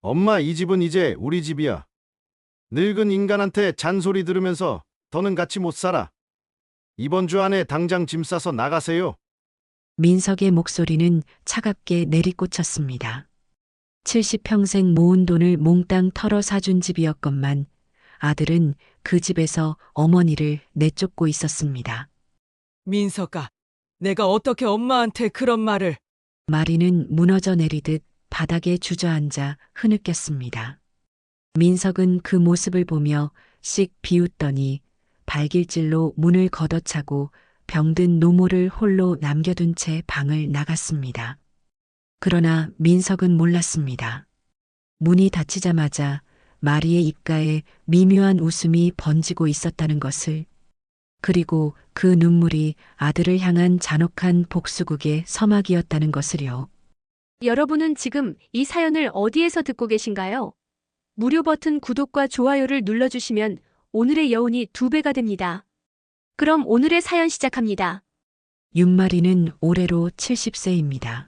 엄마, 이 집은 이제 우리 집이야. 늙은 인간한테 잔소리 들으면서 더는 같이 못 살아. 이번 주 안에 당장 짐 싸서 나가세요. 민석의 목소리는 차갑게 내리꽂혔습니다. 70평생 모은 돈을 몽땅 털어 사준 집이었건만 아들은 그 집에서 어머니를 내쫓고 있었습니다. 민석아, 내가 어떻게 엄마한테 그런 말을. 마리는 무너져 내리듯 바닥에 주저앉아 흐느꼈습니다. 민석은 그 모습을 보며 씩 비웃더니 발길질로 문을 걷어차고 병든 노모를 홀로 남겨둔 채 방을 나갔습니다. 그러나 민석은 몰랐습니다. 문이 닫히자마자 마리의 입가에 미묘한 웃음이 번지고 있었다는 것을, 그리고 그 눈물이 아들을 향한 잔혹한 복수극의 서막이었다는 것을요. 여러분은 지금 이 사연을 어디에서 듣고 계신가요? 무료 버튼 구독과 좋아요를 눌러주시면 오늘의 여운이 2배가 됩니다. 그럼 오늘의 사연 시작합니다. 윤마리는 올해로 70세입니다.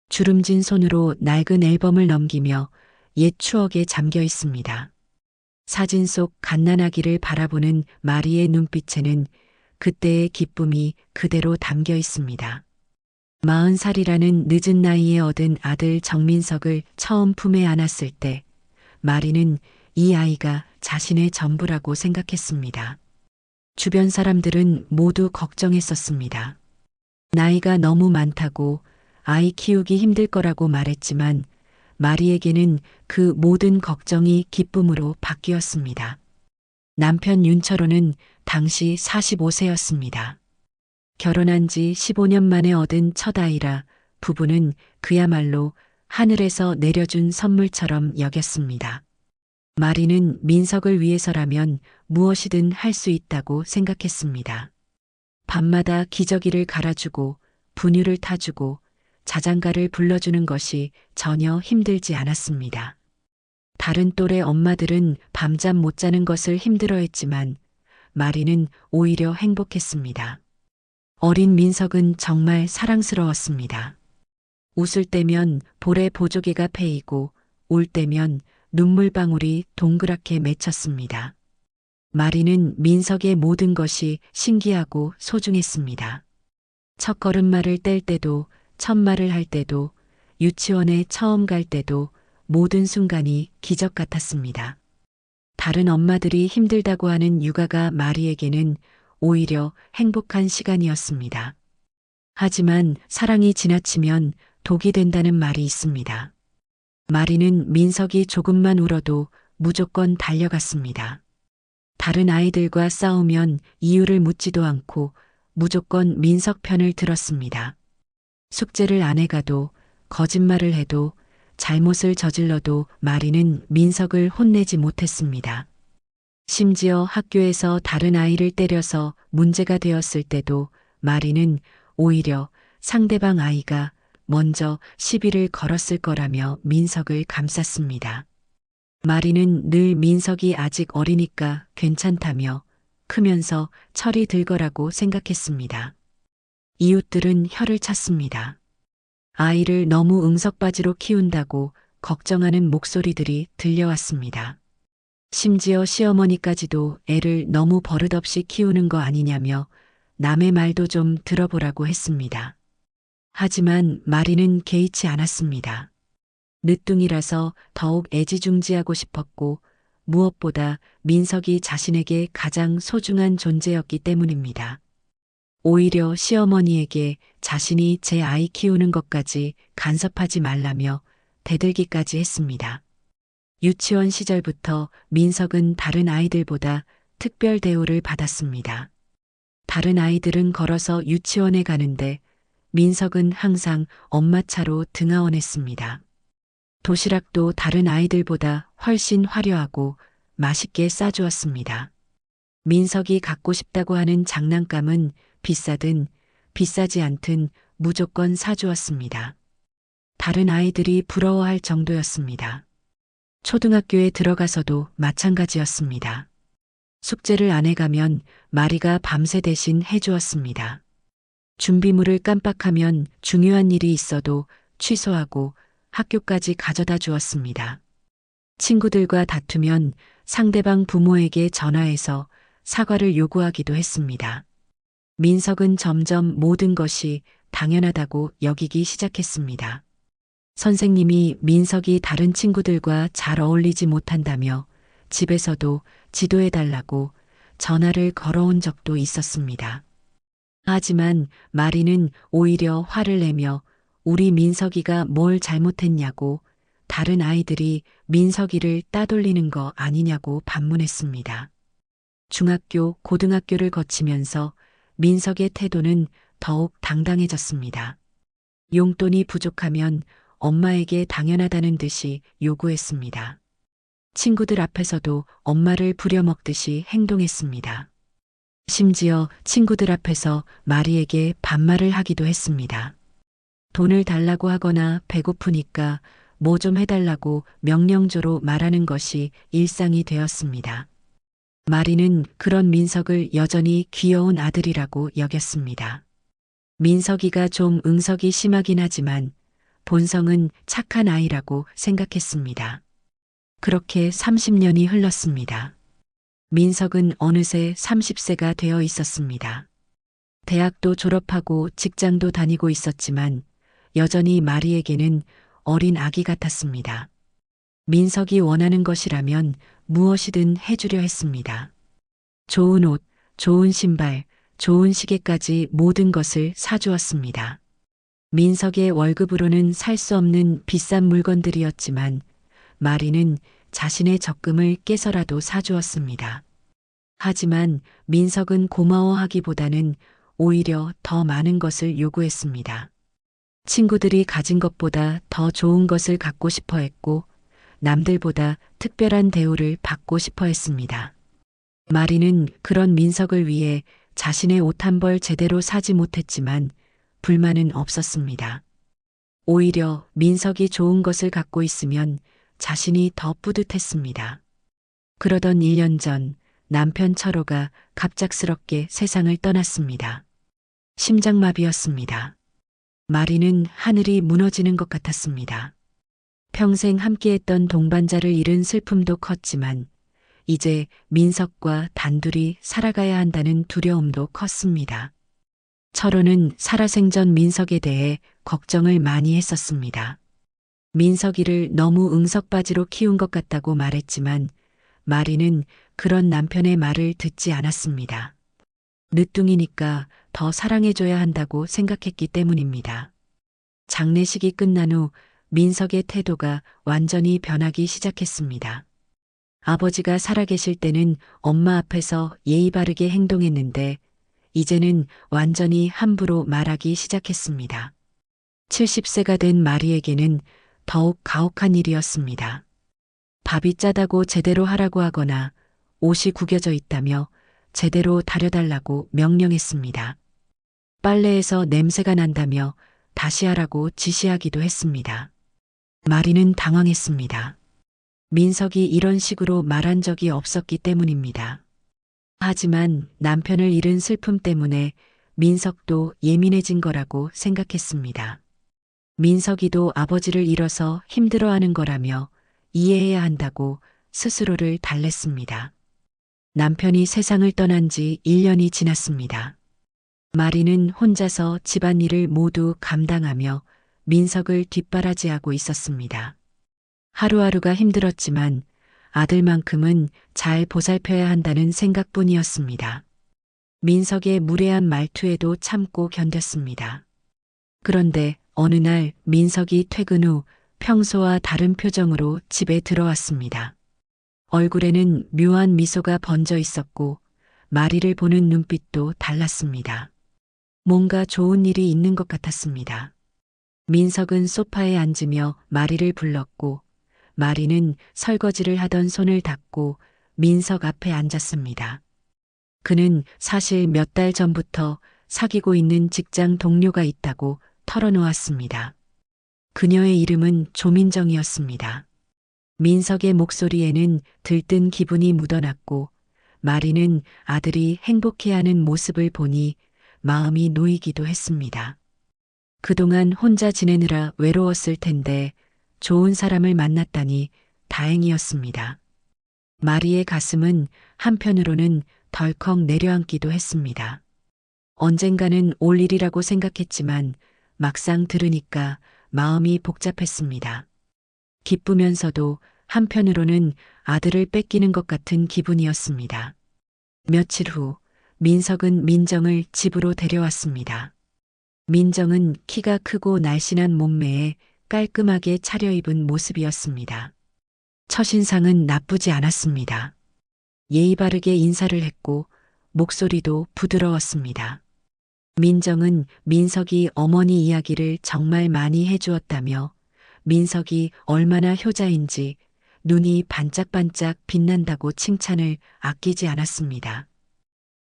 주름진 손으로 낡은 앨범을 넘기며 옛 추억에 잠겨 있습니다. 사진 속 갓난아기를 바라보는 마리의 눈빛에는 그때의 기쁨이 그대로 담겨 있습니다. 40살이라는 늦은 나이에 얻은 아들 정민석을 처음 품에 안았을 때 마리는 이 아이가 자신의 전부라고 생각했습니다. 주변 사람들은 모두 걱정했었습니다. 나이가 너무 많다고 아이 키우기 힘들 거라고 말했지만 마리에게는 그 모든 걱정이 기쁨으로 바뀌었습니다. 남편 윤철호는 당시 45세였습니다. 결혼한 지 15년 만에 얻은 첫 아이라 부부는 그야말로 하늘에서 내려준 선물처럼 여겼습니다. 마리는 민석을 위해서라면 무엇이든 할 수 있다고 생각했습니다. 밤마다 기저귀를 갈아주고 분유를 타주고 자장가를 불러주는 것이 전혀 힘들지 않았습니다. 다른 또래 엄마들은 밤잠 못 자는 것을 힘들어했지만 마리는 오히려 행복했습니다. 어린 민석은 정말 사랑스러웠습니다. 웃을 때면 볼에 보조개가 패이고 울 때면 눈물방울이 동그랗게 맺혔습니다. 마리는 민석의 모든 것이 신기하고 소중했습니다. 첫 걸음마를 뗄 때도, 첫 말을 할 때도, 유치원에 처음 갈 때도 모든 순간이 기적 같았습니다. 다른 엄마들이 힘들다고 하는 육아가 마리에게는 오히려 행복한 시간이었습니다. 하지만 사랑이 지나치면 독이 된다는 말이 있습니다. 마리는 민석이 조금만 울어도 무조건 달려갔습니다. 다른 아이들과 싸우면 이유를 묻지도 않고 무조건 민석 편을 들었습니다. 숙제를 안 해가도, 거짓말을 해도, 잘못을 저질러도 마리는 민석을 혼내지 못했습니다. 심지어 학교에서 다른 아이를 때려서 문제가 되었을 때도 마리는 오히려 상대방 아이가 먼저 시비를 걸었을 거라며 민석을 감쌌습니다. 마리는 늘 민석이 아직 어리니까 괜찮다며 크면서 철이 들 거라고 생각했습니다. 이웃들은 혀를 찼습니다. 아이를 너무 응석바지로 키운다고 걱정하는 목소리들이 들려왔습니다. 심지어 시어머니까지도 애를 너무 버릇없이 키우는 거 아니냐며 남의 말도 좀 들어보라고 했습니다. 하지만 마리는 개의치 않았습니다. 늦둥이라서 더욱 애지중지하고 싶었고 무엇보다 민석이 자신에게 가장 소중한 존재였기 때문입니다. 오히려 시어머니에게 자신이 제 아이 키우는 것까지 간섭하지 말라며 대들기까지 했습니다. 유치원 시절부터 민석은 다른 아이들보다 특별 대우를 받았습니다. 다른 아이들은 걸어서 유치원에 가는데 민석은 항상 엄마 차로 등하원했습니다. 도시락도 다른 아이들보다 훨씬 화려하고 맛있게 싸주었습니다. 민석이 갖고 싶다고 하는 장난감은 비싸든 비싸지 않든 무조건 사주었습니다. 다른 아이들이 부러워할 정도였습니다. 초등학교에 들어가서도 마찬가지였습니다. 숙제를 안 해가면 마리가 밤새 대신 해주었습니다. 준비물을 깜빡하면 중요한 일이 있어도 취소하고 학교까지 가져다 주었습니다. 친구들과 다투면 상대방 부모에게 전화해서 사과를 요구하기도 했습니다. 민석은 점점 모든 것이 당연하다고 여기기 시작했습니다. 선생님이 민석이 다른 친구들과 잘 어울리지 못한다며 집에서도 지도해달라고 전화를 걸어온 적도 있었습니다. 하지만 마리는 오히려 화를 내며 우리 민석이가 뭘 잘못했냐고 다른 아이들이 민석이를 따돌리는 거 아니냐고 반문했습니다. 중학교, 고등학교를 거치면서 민석의 태도는 더욱 당당해졌습니다. 용돈이 부족하면 엄마에게 당연하다는 듯이 요구했습니다. 친구들 앞에서도 엄마를 부려먹듯이 행동했습니다. 심지어 친구들 앞에서 마리에게 반말을 하기도 했습니다. 돈을 달라고 하거나 배고프니까 뭐 좀 해달라고 명령조로 말하는 것이 일상이 되었습니다. 마리는 그런 민석을 여전히 귀여운 아들이라고 여겼습니다. 민석이가 좀 응석이 심하긴 하지만 본성은 착한 아이라고 생각했습니다. 그렇게 30년이 흘렀습니다. 민석은 어느새 30세가 되어 있었습니다. 대학도 졸업하고 직장도 다니고 있었지만 여전히 마리에게는 어린 아기 같았습니다. 민석이 원하는 것이라면 무엇이든 해주려 했습니다. 좋은 옷, 좋은 신발, 좋은 시계까지 모든 것을 사주었습니다. 민석의 월급으로는 살 수 없는 비싼 물건들이었지만 마리는 자신의 적금을 깨서라도 사주었습니다. 하지만 민석은 고마워하기보다는 오히려 더 많은 것을 요구했습니다. 친구들이 가진 것보다 더 좋은 것을 갖고 싶어 했고 남들보다 특별한 대우를 받고 싶어 했습니다. 마리는 그런 민석을 위해 자신의 옷 한 벌 제대로 사지 못했지만 불만은 없었습니다. 오히려 민석이 좋은 것을 갖고 있으면 자신이 더 뿌듯했습니다. 그러던 1년 전 남편 철호가 갑작스럽게 세상을 떠났습니다. 심장마비였습니다. 마리는 하늘이 무너지는 것 같았습니다. 평생 함께했던 동반자를 잃은 슬픔도 컸지만 이제 민석과 단둘이 살아가야 한다는 두려움도 컸습니다. 철호는 살아생전 민석에 대해 걱정을 많이 했었습니다. 민석이를 너무 응석바지로 키운 것 같다고 말했지만 마리는 그런 남편의 말을 듣지 않았습니다. 늦둥이니까 더 사랑해줘야 한다고 생각했기 때문입니다. 장례식이 끝난 후 민석의 태도가 완전히 변하기 시작했습니다. 아버지가 살아계실 때는 엄마 앞에서 예의 바르게 행동했는데 이제는 완전히 함부로 말하기 시작했습니다. 70세가 된 마리에게는 더욱 가혹한 일이었습니다. 밥이 짜다고 제대로 하라고 하거나 옷이 구겨져 있다며 제대로 다려달라고 명령했습니다. 빨래에서 냄새가 난다며 다시 하라고 지시하기도 했습니다. 마리는 당황했습니다. 민석이 이런 식으로 말한 적이 없었기 때문입니다. 하지만 남편을 잃은 슬픔 때문에 민석도 예민해진 거라고 생각했습니다. 민석이도 아버지를 잃어서 힘들어하는 거라며 이해해야 한다고 스스로를 달랬습니다. 남편이 세상을 떠난 지 1년이 지났습니다. 마리는 혼자서 집안일을 모두 감당하며 민석을 뒷바라지하고 있었습니다. 하루하루가 힘들었지만 아들만큼은 잘 보살펴야 한다는 생각뿐이었습니다. 민석의 무례한 말투에도 참고 견뎠습니다. 그런데 어느 날 민석이 퇴근 후 평소와 다른 표정으로 집에 들어왔습니다. 얼굴에는 묘한 미소가 번져 있었고 마리를 보는 눈빛도 달랐습니다. 뭔가 좋은 일이 있는 것 같았습니다. 민석은 소파에 앉으며 마리를 불렀고 마리는 설거지를 하던 손을 닦고 민석 앞에 앉았습니다. 그는 사실 몇 달 전부터 사귀고 있는 직장 동료가 있다고 털어놓았습니다. 그녀의 이름은 조민정이었습니다. 민석의 목소리에는 들뜬 기분이 묻어났고 마리는 아들이 행복해하는 모습을 보니 마음이 놓이기도 했습니다. 그동안 혼자 지내느라 외로웠을 텐데 좋은 사람을 만났다니 다행이었습니다. 마리의 가슴은 한편으로는 덜컥 내려앉기도 했습니다. 언젠가는 올 일이라고 생각했지만 막상 들으니까 마음이 복잡했습니다. 기쁘면서도 한편으로는 아들을 뺏기는 것 같은 기분이었습니다. 며칠 후 민석은 민정을 집으로 데려왔습니다. 민정은 키가 크고 날씬한 몸매에 깔끔하게 차려입은 모습이었습니다. 첫인상은 나쁘지 않았습니다. 예의 바르게 인사를 했고 목소리도 부드러웠습니다. 민정은 민석이 어머니 이야기를 정말 많이 해주었다며 민석이 얼마나 효자인지 눈이 반짝반짝 빛난다고 칭찬을 아끼지 않았습니다.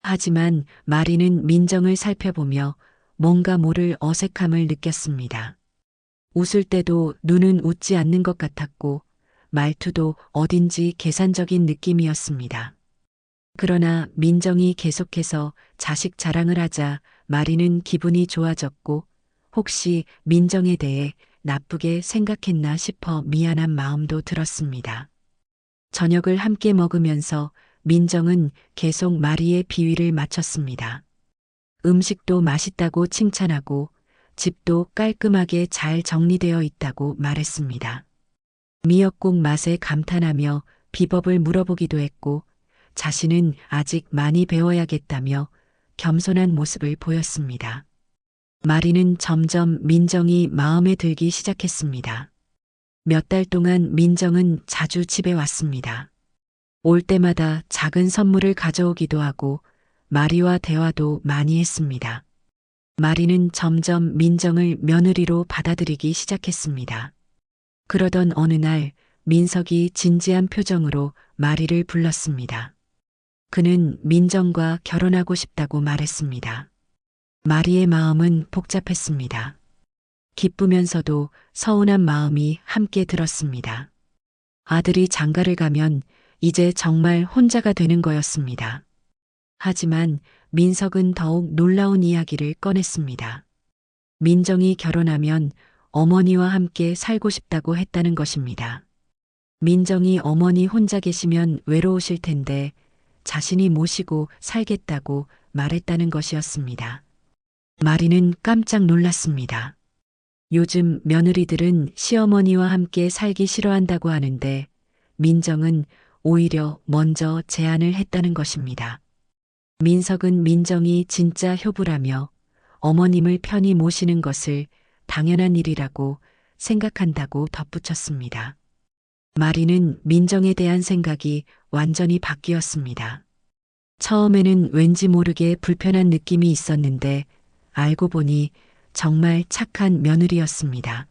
하지만 마리는 민정을 살펴보며 뭔가 모를 어색함을 느꼈습니다. 웃을 때도 눈은 웃지 않는 것 같았고 말투도 어딘지 계산적인 느낌이었습니다. 그러나 민정이 계속해서 자식 자랑을 하자 마리는 기분이 좋아졌고 혹시 민정에 대해 나쁘게 생각했나 싶어 미안한 마음도 들었습니다. 저녁을 함께 먹으면서 민정은 계속 마리의 비위를 맞췄습니다. 음식도 맛있다고 칭찬하고 집도 깔끔하게 잘 정리되어 있다고 말했습니다. 미역국 맛에 감탄하며 비법을 물어보기도 했고 자신은 아직 많이 배워야겠다며 겸손한 모습을 보였습니다. 마리는 점점 민정이 마음에 들기 시작했습니다. 몇 달 동안 민정은 자주 집에 왔습니다. 올 때마다 작은 선물을 가져오기도 하고 마리와 대화도 많이 했습니다. 마리는 점점 민정을 며느리로 받아들이기 시작했습니다. 그러던 어느 날 민석이 진지한 표정으로 마리를 불렀습니다. 그는 민정과 결혼하고 싶다고 말했습니다. 마리의 마음은 복잡했습니다. 기쁘면서도 서운한 마음이 함께 들었습니다. 아들이 장가를 가면 이제 정말 혼자가 되는 거였습니다. 하지만 민석은 더욱 놀라운 이야기를 꺼냈습니다. 민정이 결혼하면 어머니와 함께 살고 싶다고 했다는 것입니다. 민정이 어머니 혼자 계시면 외로우실 텐데 자신이 모시고 살겠다고 말했다는 것이었습니다. 마리는 깜짝 놀랐습니다. 요즘 며느리들은 시어머니와 함께 살기 싫어한다고 하는데 민정은 오히려 먼저 제안을 했다는 것입니다. 민석은 민정이 진짜 효부라며 어머님을 편히 모시는 것을 당연한 일이라고 생각한다고 덧붙였습니다. 마리는 민정에 대한 생각이 완전히 바뀌었습니다. 처음에는 왠지 모르게 불편한 느낌이 있었는데 알고 보니 정말 착한 며느리였습니다.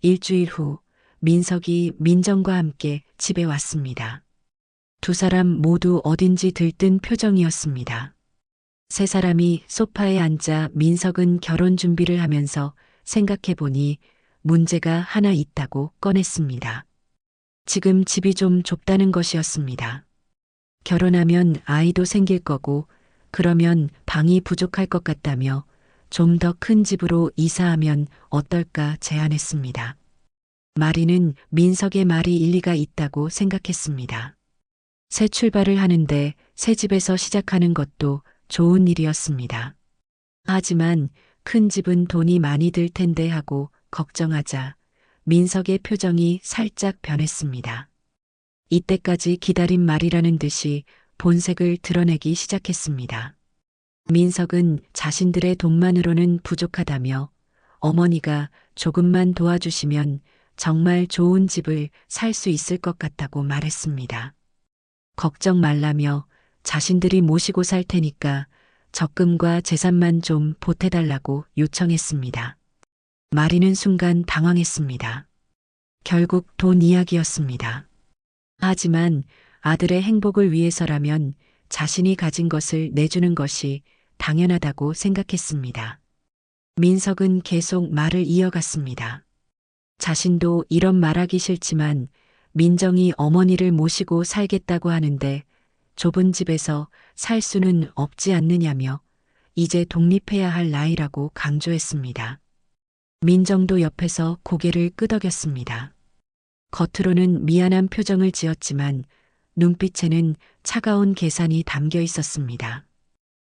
일주일 후 민석이 민정과 함께 집에 왔습니다. 두 사람 모두 어딘지 들뜬 표정이었습니다. 세 사람이 소파에 앉아 민석은 결혼 준비를 하면서 생각해 보니 문제가 하나 있다고 꺼냈습니다. 지금 집이 좀 좁다는 것이었습니다. 결혼하면 아이도 생길 거고 그러면 방이 부족할 것 같다며 좀 더 큰 집으로 이사하면 어떨까 제안했습니다. 마리는 민석의 말이 일리가 있다고 생각했습니다. 새 출발을 하는데 새 집에서 시작하는 것도 좋은 일이었습니다. 하지만 큰 집은 돈이 많이 들 텐데 하고 걱정하자 민석의 표정이 살짝 변했습니다. 이때까지 기다린 말이라는 듯이 본색을 드러내기 시작했습니다. 민석은 자신들의 돈만으로는 부족하다며 어머니가 조금만 도와주시면 정말 좋은 집을 살 수 있을 것 같다고 말했습니다. 걱정 말라며 자신들이 모시고 살 테니까 적금과 재산만 좀 보태달라고 요청했습니다. 마리는 순간 당황했습니다. 결국 돈 이야기였습니다. 하지만 아들의 행복을 위해서라면 자신이 가진 것을 내주는 것이 당연하다고 생각했습니다. 민석은 계속 말을 이어갔습니다. 자신도 이런 말하기 싫지만 민정이 어머니를 모시고 살겠다고 하는데 좁은 집에서 살 수는 없지 않느냐며 이제 독립해야 할 나이라고 강조했습니다. 민정도 옆에서 고개를 끄덕였습니다. 겉으로는 미안한 표정을 지었지만 눈빛에는 차가운 계산이 담겨 있었습니다.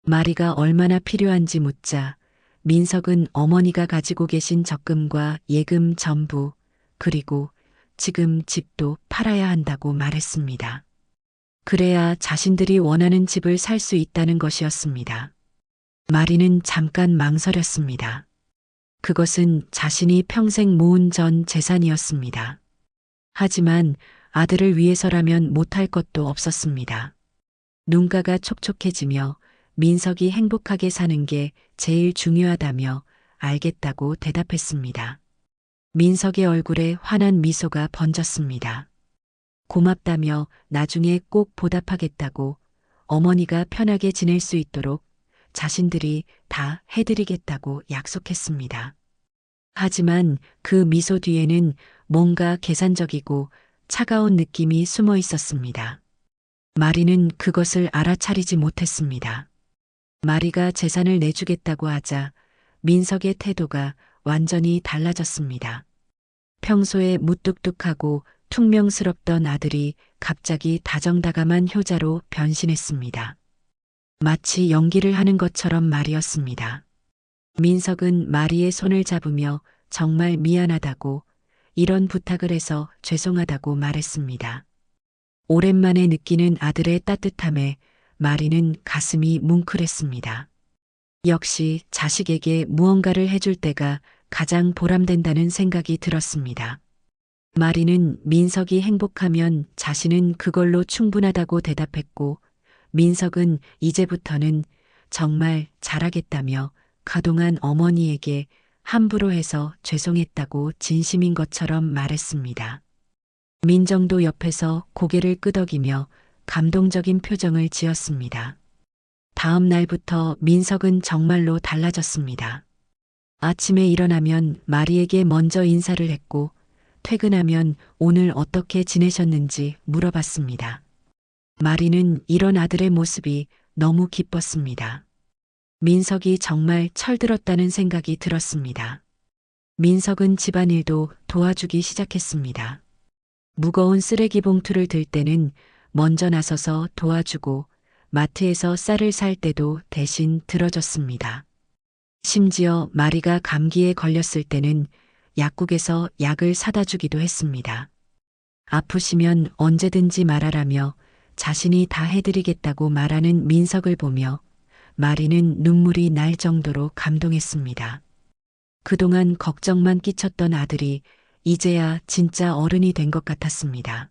마리가 얼마나 필요한지 묻자 민석은 어머니가 가지고 계신 적금과 예금 전부 그리고 지금 집도 팔아야 한다고 말했습니다. 그래야 자신들이 원하는 집을 살 수 있다는 것이었습니다. 마리는 잠깐 망설였습니다. 그것은 자신이 평생 모은 전 재산이었습니다. 하지만 아들을 위해서라면 못할 것도 없었습니다. 눈가가 촉촉해지며 민석이 행복하게 사는 게 제일 중요하다며 알겠다고 대답했습니다. 민석의 얼굴에 환한 미소가 번졌습니다. 고맙다며 나중에 꼭 보답하겠다고 어머니가 편하게 지낼 수 있도록 자신들이 다 해드리겠다고 약속했습니다. 하지만 그 미소 뒤에는 뭔가 계산적이고 차가운 느낌이 숨어 있었습니다. 마리는 그것을 알아차리지 못했습니다. 마리가 재산을 내주겠다고 하자 민석의 태도가 완전히 달라졌습니다. 평소에 무뚝뚝하고 퉁명스럽던 아들이 갑자기 다정다감한 효자로 변신했습니다. 마치 연기를 하는 것처럼 말이었습니다. 민석은 마리의 손을 잡으며 정말 미안하다고 이런 부탁을 해서 죄송하다고 말했습니다. 오랜만에 느끼는 아들의 따뜻함에 마리는 가슴이 뭉클했습니다. 역시 자식에게 무언가를 해줄 때가 가장 보람된다는 생각이 들었습니다. 마리는 민석이 행복하면 자신은 그걸로 충분하다고 대답했고 민석은 이제부터는 정말 잘하겠다며 그동안 어머니에게 함부로 해서 죄송했다고 진심인 것처럼 말했습니다. 민정도 옆에서 고개를 끄덕이며 감동적인 표정을 지었습니다. 다음 날부터 민석은 정말로 달라졌습니다. 아침에 일어나면 마리에게 먼저 인사를 했고 퇴근하면 오늘 어떻게 지내셨는지 물어봤습니다. 마리는 이런 아들의 모습이 너무 기뻤습니다. 민석이 정말 철들었다는 생각이 들었습니다. 민석은 집안일도 도와주기 시작했습니다. 무거운 쓰레기 봉투를 들 때는 먼저 나서서 도와주고 마트에서 쌀을 살 때도 대신 들어줬습니다. 심지어 마리가 감기에 걸렸을 때는 약국에서 약을 사다 주기도 했습니다. 아프시면 언제든지 말하라며 자신이 다 해드리겠다고 말하는 민석을 보며 마리는 눈물이 날 정도로 감동했습니다. 그동안 걱정만 끼쳤던 아들이 이제야 진짜 어른이 된 것 같았습니다.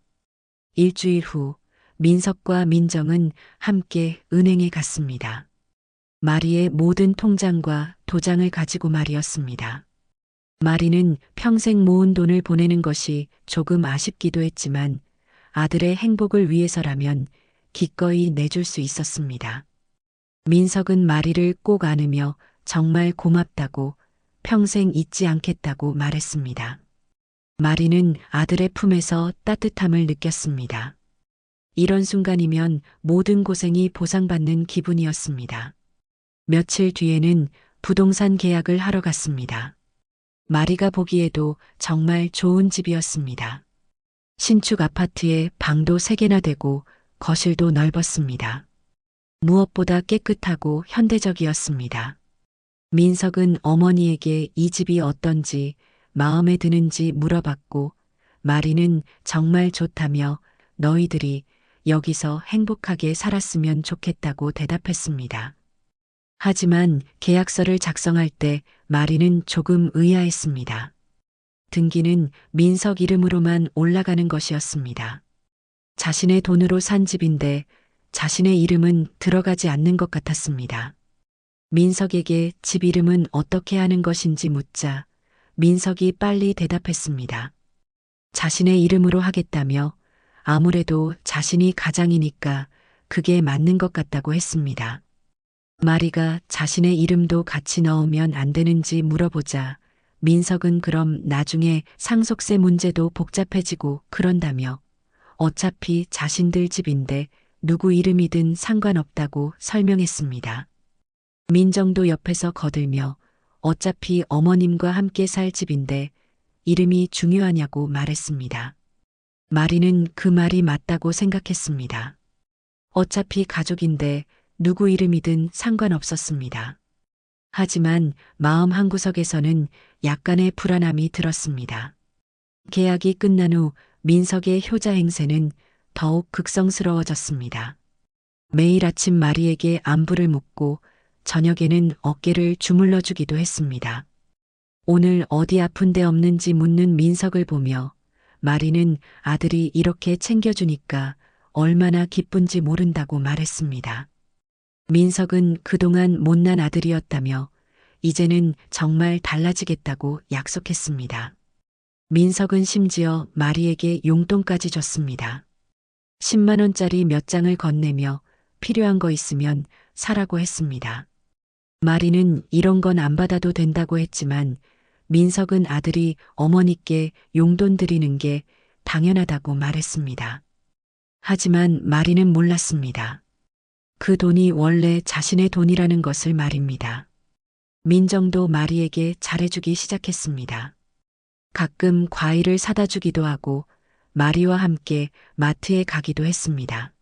일주일 후 민석과 민정은 함께 은행에 갔습니다. 마리의 모든 통장과 도장을 가지고 말이었습니다. 마리는 평생 모은 돈을 보내는 것이 조금 아쉽기도 했지만 아들의 행복을 위해서라면 기꺼이 내줄 수 있었습니다. 민석은 마리를 꼭 안으며 정말 고맙다고 평생 잊지 않겠다고 말했습니다. 마리는 아들의 품에서 따뜻함을 느꼈습니다. 이런 순간이면 모든 고생이 보상받는 기분이었습니다. 며칠 뒤에는 부동산 계약을 하러 갔습니다. 마리가 보기에도 정말 좋은 집이었습니다. 신축 아파트에 방도 3개나 되고 거실도 넓었습니다. 무엇보다 깨끗하고 현대적이었습니다. 민석은 어머니에게 이 집이 어떤지 마음에 드는지 물어봤고 마리는 정말 좋다며 너희들이 여기서 행복하게 살았으면 좋겠다고 대답했습니다. 하지만 계약서를 작성할 때 마리는 조금 의아했습니다. 등기는 민석 이름으로만 올라가는 것이었습니다. 자신의 돈으로 산 집인데 자신의 이름은 들어가지 않는 것 같았습니다. 민석에게 집 이름은 어떻게 하는 것인지 묻자 민석이 빨리 대답했습니다. 자신의 이름으로 하겠다며 아무래도 자신이 가장이니까 그게 맞는 것 같다고 했습니다. 마리가 자신의 이름도 같이 넣으면 안 되는지 물어보자 민석은 그럼 나중에 상속세 문제도 복잡해지고 그런다며 어차피 자신들 집인데 누구 이름이든 상관없다고 설명했습니다. 민정도 옆에서 거들며 어차피 어머님과 함께 살 집인데 이름이 중요하냐고 말했습니다. 마리는 그 말이 맞다고 생각했습니다. 어차피 가족인데 누구 이름이든 상관없었습니다. 하지만 마음 한구석에서는 약간의 불안함이 들었습니다. 계약이 끝난 후 민석의 효자 행세는 더욱 극성스러워졌습니다. 매일 아침 마리에게 안부를 묻고 저녁에는 어깨를 주물러 주기도 했습니다. 오늘 어디 아픈 데 없는지 묻는 민석을 보며 마리는 아들이 이렇게 챙겨주니까 얼마나 기쁜지 모른다고 말했습니다. 민석은 그동안 못난 아들이었다며 이제는 정말 달라지겠다고 약속했습니다. 민석은 심지어 마리에게 용돈까지 줬습니다. 10만 원짜리 몇 장을 건네며 필요한 거 있으면 사라고 했습니다. 마리는 이런 건 안 받아도 된다고 했지만 민석은 아들이 어머니께 용돈 드리는 게 당연하다고 말했습니다. 하지만 마리는 몰랐습니다. 그 돈이 원래 자신의 돈이라는 것을 말입니다. 민정도 마리에게 잘해주기 시작했습니다. 가끔 과일을 사다 주기도 하고 마리와 함께 마트에 가기도 했습니다.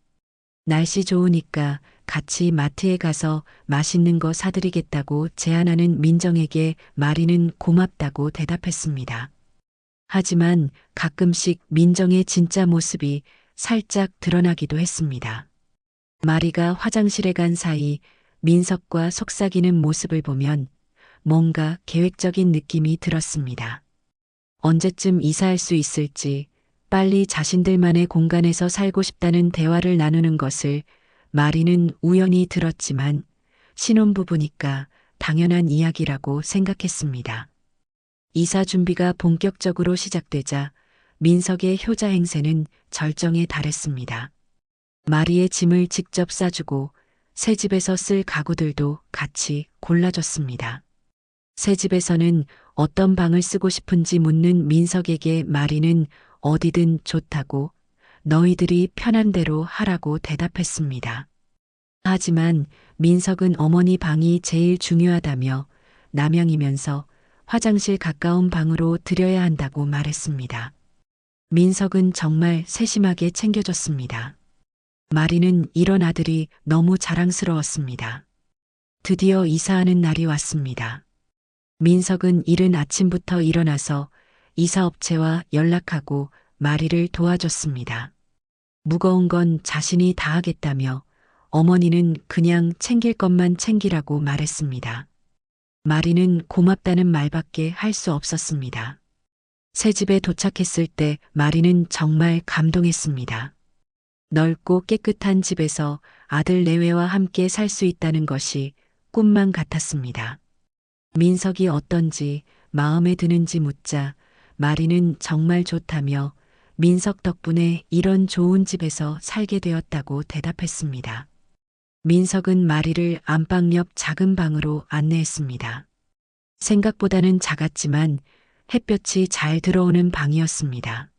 날씨 좋으니까 같이 마트에 가서 맛있는 거 사드리겠다고 제안하는 민정에게 마리는 고맙다고 대답했습니다. 하지만 가끔씩 민정의 진짜 모습이 살짝 드러나기도 했습니다. 마리가 화장실에 간 사이 민석과 속삭이는 모습을 보면 뭔가 계획적인 느낌이 들었습니다. 언제쯤 이사할 수 있을지 빨리 자신들만의 공간에서 살고 싶다는 대화를 나누는 것을 마리는 우연히 들었지만 신혼부부니까 당연한 이야기라고 생각했습니다. 이사 준비가 본격적으로 시작되자 민석의 효자 행세는 절정에 달했습니다. 마리의 짐을 직접 싸주고 새 집에서 쓸 가구들도 같이 골라줬습니다. 새 집에서는 어떤 방을 쓰고 싶은지 묻는 민석에게 마리는 어디든 좋다고 너희들이 편한 대로 하라고 대답했습니다. 하지만 민석은 어머니 방이 제일 중요하다며 남양이면서 화장실 가까운 방으로 들여야 한다고 말했습니다. 민석은 정말 세심하게 챙겨줬습니다. 마리는 이런 아들이 너무 자랑스러웠습니다. 드디어 이사하는 날이 왔습니다. 민석은 이른 아침부터 일어나서 이사업체와 연락하고 마리를 도와줬습니다. 무거운 건 자신이 다 하겠다며 어머니는 그냥 챙길 것만 챙기라고 말했습니다. 마리는 고맙다는 말밖에 할 수 없었습니다. 새 집에 도착했을 때 마리는 정말 감동했습니다. 넓고 깨끗한 집에서 아들 내외와 함께 살 수 있다는 것이 꿈만 같았습니다. 민석이 어떤지 마음에 드는지 묻자 마리는 정말 좋다며 민석 덕분에 이런 좋은 집에서 살게 되었다고 대답했습니다. 민석은 마리를 안방 옆 작은 방으로 안내했습니다. 생각보다는 작았지만 햇볕이 잘 들어오는 방이었습니다.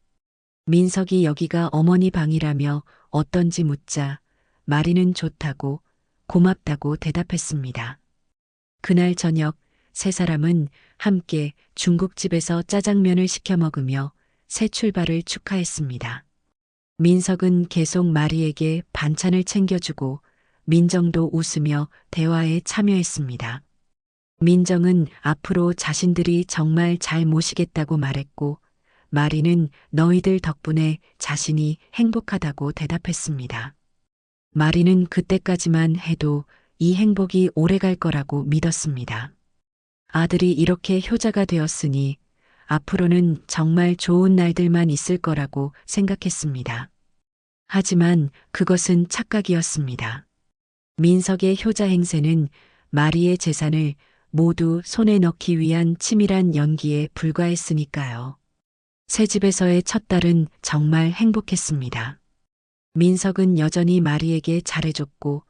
민석이 여기가 어머니 방이라며 어떤지 묻자 마리는 좋다고 고맙다고 대답했습니다. 그날 저녁 세 사람은 함께 중국집에서 짜장면을 시켜 먹으며 새 출발을 축하했습니다. 민석은 계속 마리에게 반찬을 챙겨주고 민정도 웃으며 대화에 참여했습니다. 민정은 앞으로 자신들이 정말 잘 모시겠다고 말했고 마리는 너희들 덕분에 자신이 행복하다고 대답했습니다. 마리는 그때까지만 해도 이 행복이 오래갈 거라고 믿었습니다. 아들이 이렇게 효자가 되었으니 앞으로는 정말 좋은 날들만 있을 거라고 생각했습니다. 하지만 그것은 착각이었습니다. 민석의 효자 행세는 마리의 재산을 모두 손에 넣기 위한 치밀한 연기에 불과했으니까요. 새 집에서의 첫 달은 정말 행복했습니다. 민석은 여전히 마리에게 잘해줬고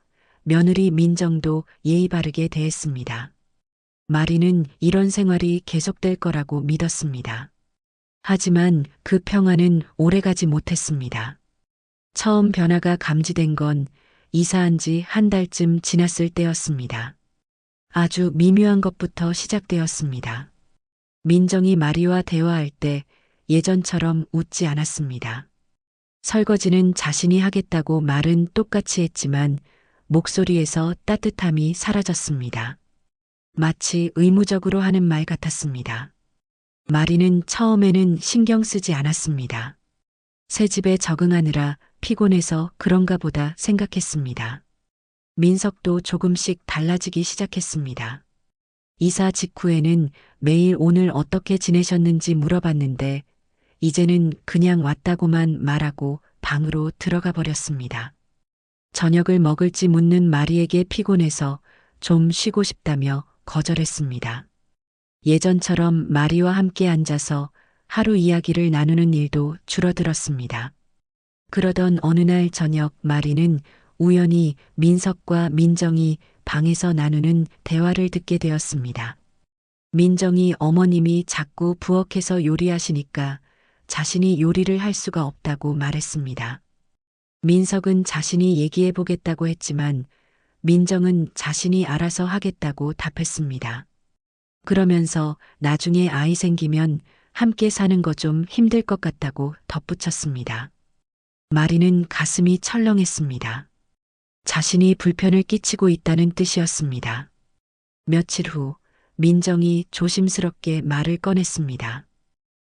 며느리 민정도 예의 바르게 대했습니다. 마리는 이런 생활이 계속될 거라고 믿었습니다. 하지만 그 평화는 오래가지 못했습니다. 처음 변화가 감지된 건 이사한 지 한 달쯤 지났을 때였습니다. 아주 미묘한 것부터 시작되었습니다. 민정이 마리와 대화할 때 예전처럼 웃지 않았습니다. 설거지는 자신이 하겠다고 말은 똑같이 했지만 목소리에서 따뜻함이 사라졌습니다. 마치 의무적으로 하는 말 같았습니다. 마리는 처음에는 신경 쓰지 않았습니다. 새 집에 적응하느라 피곤해서 그런가 보다 생각했습니다. 민석도 조금씩 달라지기 시작했습니다. 이사 직후에는 매일 오늘 어떻게 지내셨는지 물어봤는데 이제는 그냥 왔다고만 말하고 방으로 들어가 버렸습니다. 저녁을 먹을지 묻는 마리에게 피곤해서 좀 쉬고 싶다며 거절했습니다. 예전처럼 마리와 함께 앉아서 하루 이야기를 나누는 일도 줄어들었습니다. 그러던 어느 날 저녁 마리는 우연히 민석과 민정이 방에서 나누는 대화를 듣게 되었습니다. 민정이 어머님이 자꾸 부엌에서 요리하시니까 자신이 요리를 할 수가 없다고 말했습니다. 민석은 자신이 얘기해 보겠다고 했지만 민정은 자신이 알아서 하겠다고 답했습니다. 그러면서 나중에 아이 생기면 함께 사는 거 좀 힘들 것 같다고 덧붙였습니다. 마리는 가슴이 철렁했습니다. 자신이 불편을 끼치고 있다는 뜻이었습니다. 며칠 후 민정이 조심스럽게 말을 꺼냈습니다.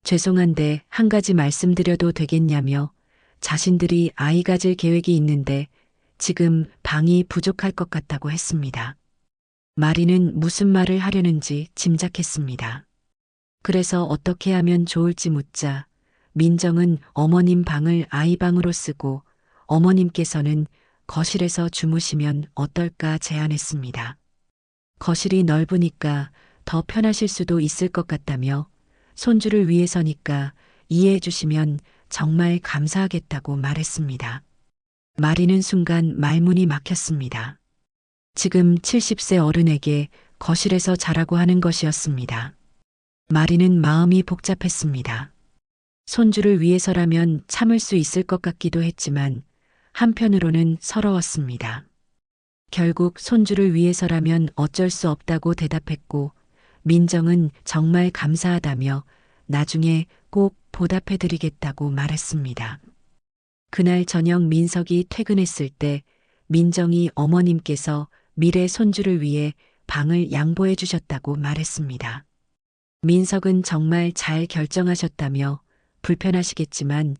죄송한데 한 가지 말씀드려도 되겠냐며 자신들이 아이 가질 계획이 있는데 지금 방이 부족할 것 같다고 했습니다. 마리는 무슨 말을 하려는지 짐작했습니다. 그래서 어떻게 하면 좋을지 묻자 민정은 어머님 방을 아이 방으로 쓰고 어머님께서는 거실에서 주무시면 어떨까 제안했습니다. 거실이 넓으니까 더 편하실 수도 있을 것 같다며 손주를 위해서니까 이해해 주시면 정말 감사하겠다고 말했습니다. 마리는 순간 말문이 막혔습니다. 지금 70세 어른에게 거실에서 자라고 하는 것이었습니다. 마리는 마음이 복잡했습니다. 손주를 위해서라면 참을 수 있을 것 같기도 했지만 한편으로는 서러웠습니다. 결국 손주를 위해서라면 어쩔 수 없다고 대답했고 민정은 정말 감사하다며 나중에 꼭 보답해드리겠다고 말했습니다. 그날 저녁 민석이 퇴근했을 때 민정이 어머님께서 미래 손주를 위해 방을 양보해 주셨다고 말했습니다. 민석은 정말 잘 결정하셨다며 불편하시겠지만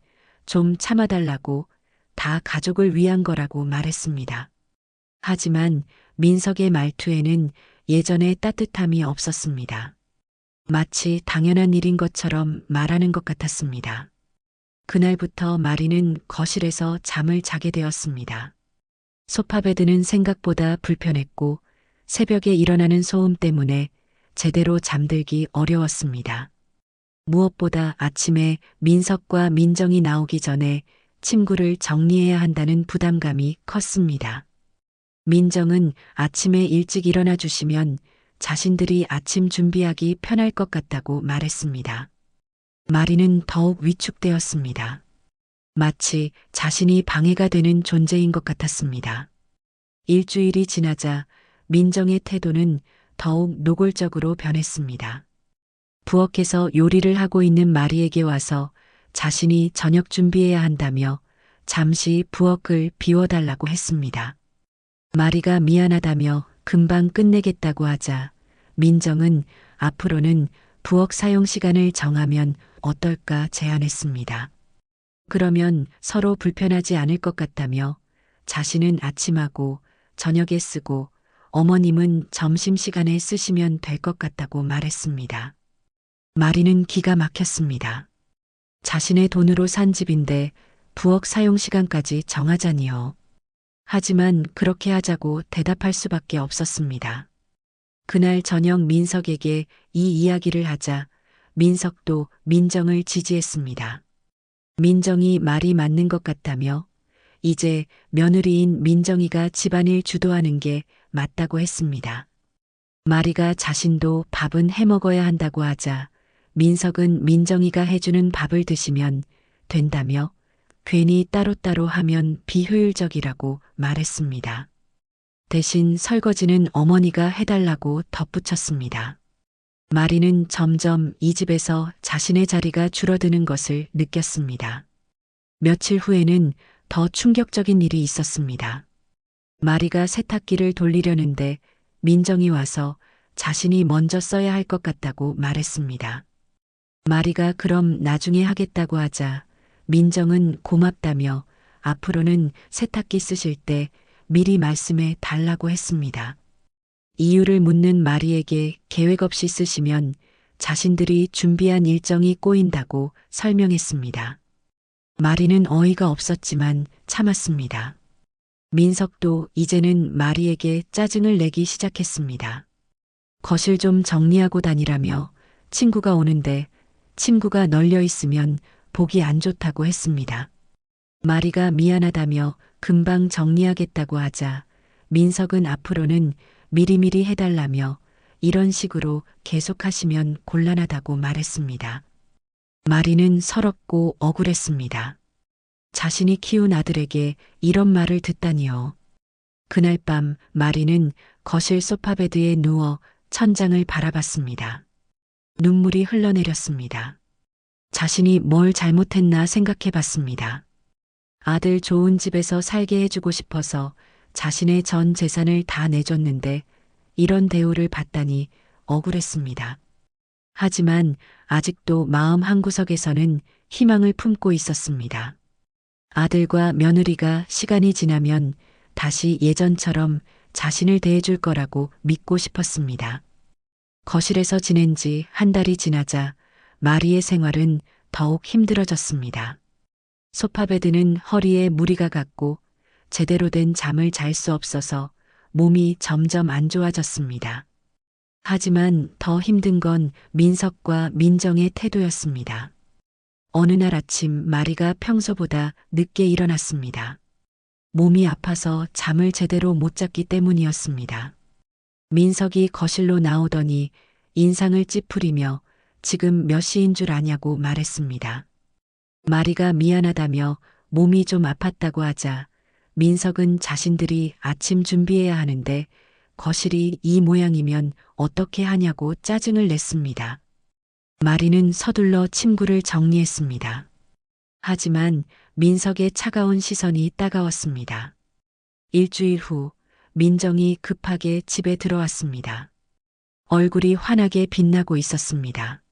좀 참아달라고 다 가족을 위한 거라고 말했습니다. 하지만 민석의 말투에는 예전의 따뜻함이 없었습니다. 마치 당연한 일인 것처럼 말하는 것 같았습니다. 그날부터 마리는 거실에서 잠을 자게 되었습니다. 소파베드는 생각보다 불편했고 새벽에 일어나는 소음 때문에 제대로 잠들기 어려웠습니다. 무엇보다 아침에 민석과 민정이 나오기 전에 침구를 정리해야 한다는 부담감이 컸습니다. 민정은 아침에 일찍 일어나 주시면 자신들이 아침 준비하기 편할 것 같다고 말했습니다. 마리는 더욱 위축되었습니다. 마치 자신이 방해가 되는 존재인 것 같았습니다. 일주일이 지나자 민정의 태도는 더욱 노골적으로 변했습니다. 부엌에서 요리를 하고 있는 마리에게 와서 자신이 저녁 준비해야 한다며 잠시 부엌을 비워달라고 했습니다. 마리가 미안하다며 금방 끝내겠다고 하자 민정은 앞으로는 부엌 사용 시간을 정하면 어떨까 제안했습니다. 그러면 서로 불편하지 않을 것 같다며 자신은 아침하고 저녁에 쓰고 어머님은 점심시간에 쓰시면 될 것 같다고 말했습니다. 마리는 기가 막혔습니다. 자신의 돈으로 산 집인데 부엌 사용 시간까지 정하자니요. 하지만 그렇게 하자고 대답할 수밖에 없었습니다. 그날 저녁 민석에게 이 이야기를 하자 민석도 민정을 지지했습니다. 민정이 말이 맞는 것 같다며 이제 며느리인 민정이가 집안일 주도하는 게 맞다고 했습니다. 마리가 자신도 밥은 해 먹어야 한다고 하자 민석은 민정이가 해주는 밥을 드시면 된다며 괜히 따로따로 하면 비효율적이라고 말했습니다. 대신 설거지는 어머니가 해달라고 덧붙였습니다. 마리는 점점 이 집에서 자신의 자리가 줄어드는 것을 느꼈습니다. 며칠 후에는 더 충격적인 일이 있었습니다. 마리가 세탁기를 돌리려는데 민정이 와서 자신이 먼저 써야 할 것 같다고 말했습니다. 마리가 그럼 나중에 하겠다고 하자 민정은 고맙다며 앞으로는 세탁기 쓰실 때 미리 말씀해 달라고 했습니다. 이유를 묻는 마리에게 계획 없이 쓰시면 자신들이 준비한 일정이 꼬인다고 설명했습니다. 마리는 어이가 없었지만 참았습니다. 민석도 이제는 마리에게 짜증을 내기 시작했습니다. 거실 좀 정리하고 다니라며 친구가 오는데 침구가 널려 있으면 보기 안 좋다고 했습니다. 마리가 미안하다며 금방 정리하겠다고 하자 민석은 앞으로는 미리미리 해달라며 이런 식으로 계속하시면 곤란하다고 말했습니다. 마리는 서럽고 억울했습니다. 자신이 키운 아들에게 이런 말을 듣다니요. 그날 밤 마리는 거실 소파베드에 누워 천장을 바라봤습니다. 눈물이 흘러내렸습니다. 자신이 뭘 잘못했나 생각해 봤습니다. 아들 좋은 집에서 살게 해주고 싶어서 자신의 전 재산을 다 내줬는데 이런 대우를 받다니 억울했습니다. 하지만 아직도 마음 한구석에서는 희망을 품고 있었습니다. 아들과 며느리가 시간이 지나면 다시 예전처럼 자신을 대해줄 거라고 믿고 싶었습니다. 거실에서 지낸 지 한 달이 지나자 마리의 생활은 더욱 힘들어졌습니다. 소파베드는 허리에 무리가 갔고 제대로 된 잠을 잘 수 없어서 몸이 점점 안 좋아졌습니다. 하지만 더 힘든 건 민석과 민정의 태도였습니다. 어느 날 아침 마리가 평소보다 늦게 일어났습니다. 몸이 아파서 잠을 제대로 못 잤기 때문이었습니다. 민석이 거실로 나오더니 인상을 찌푸리며 지금 몇 시인 줄 아냐고 말했습니다. 마리가 미안하다며 몸이 좀 아팠다고 하자 민석은 자신들이 아침 준비해야 하는데 거실이 이 모양이면 어떻게 하냐고 짜증을 냈습니다. 마리는 서둘러 침구를 정리했습니다. 하지만 민석의 차가운 시선이 따가웠습니다. 일주일 후 민정이 급하게 집에 들어왔습니다. 얼굴이 환하게 빛나고 있었습니다.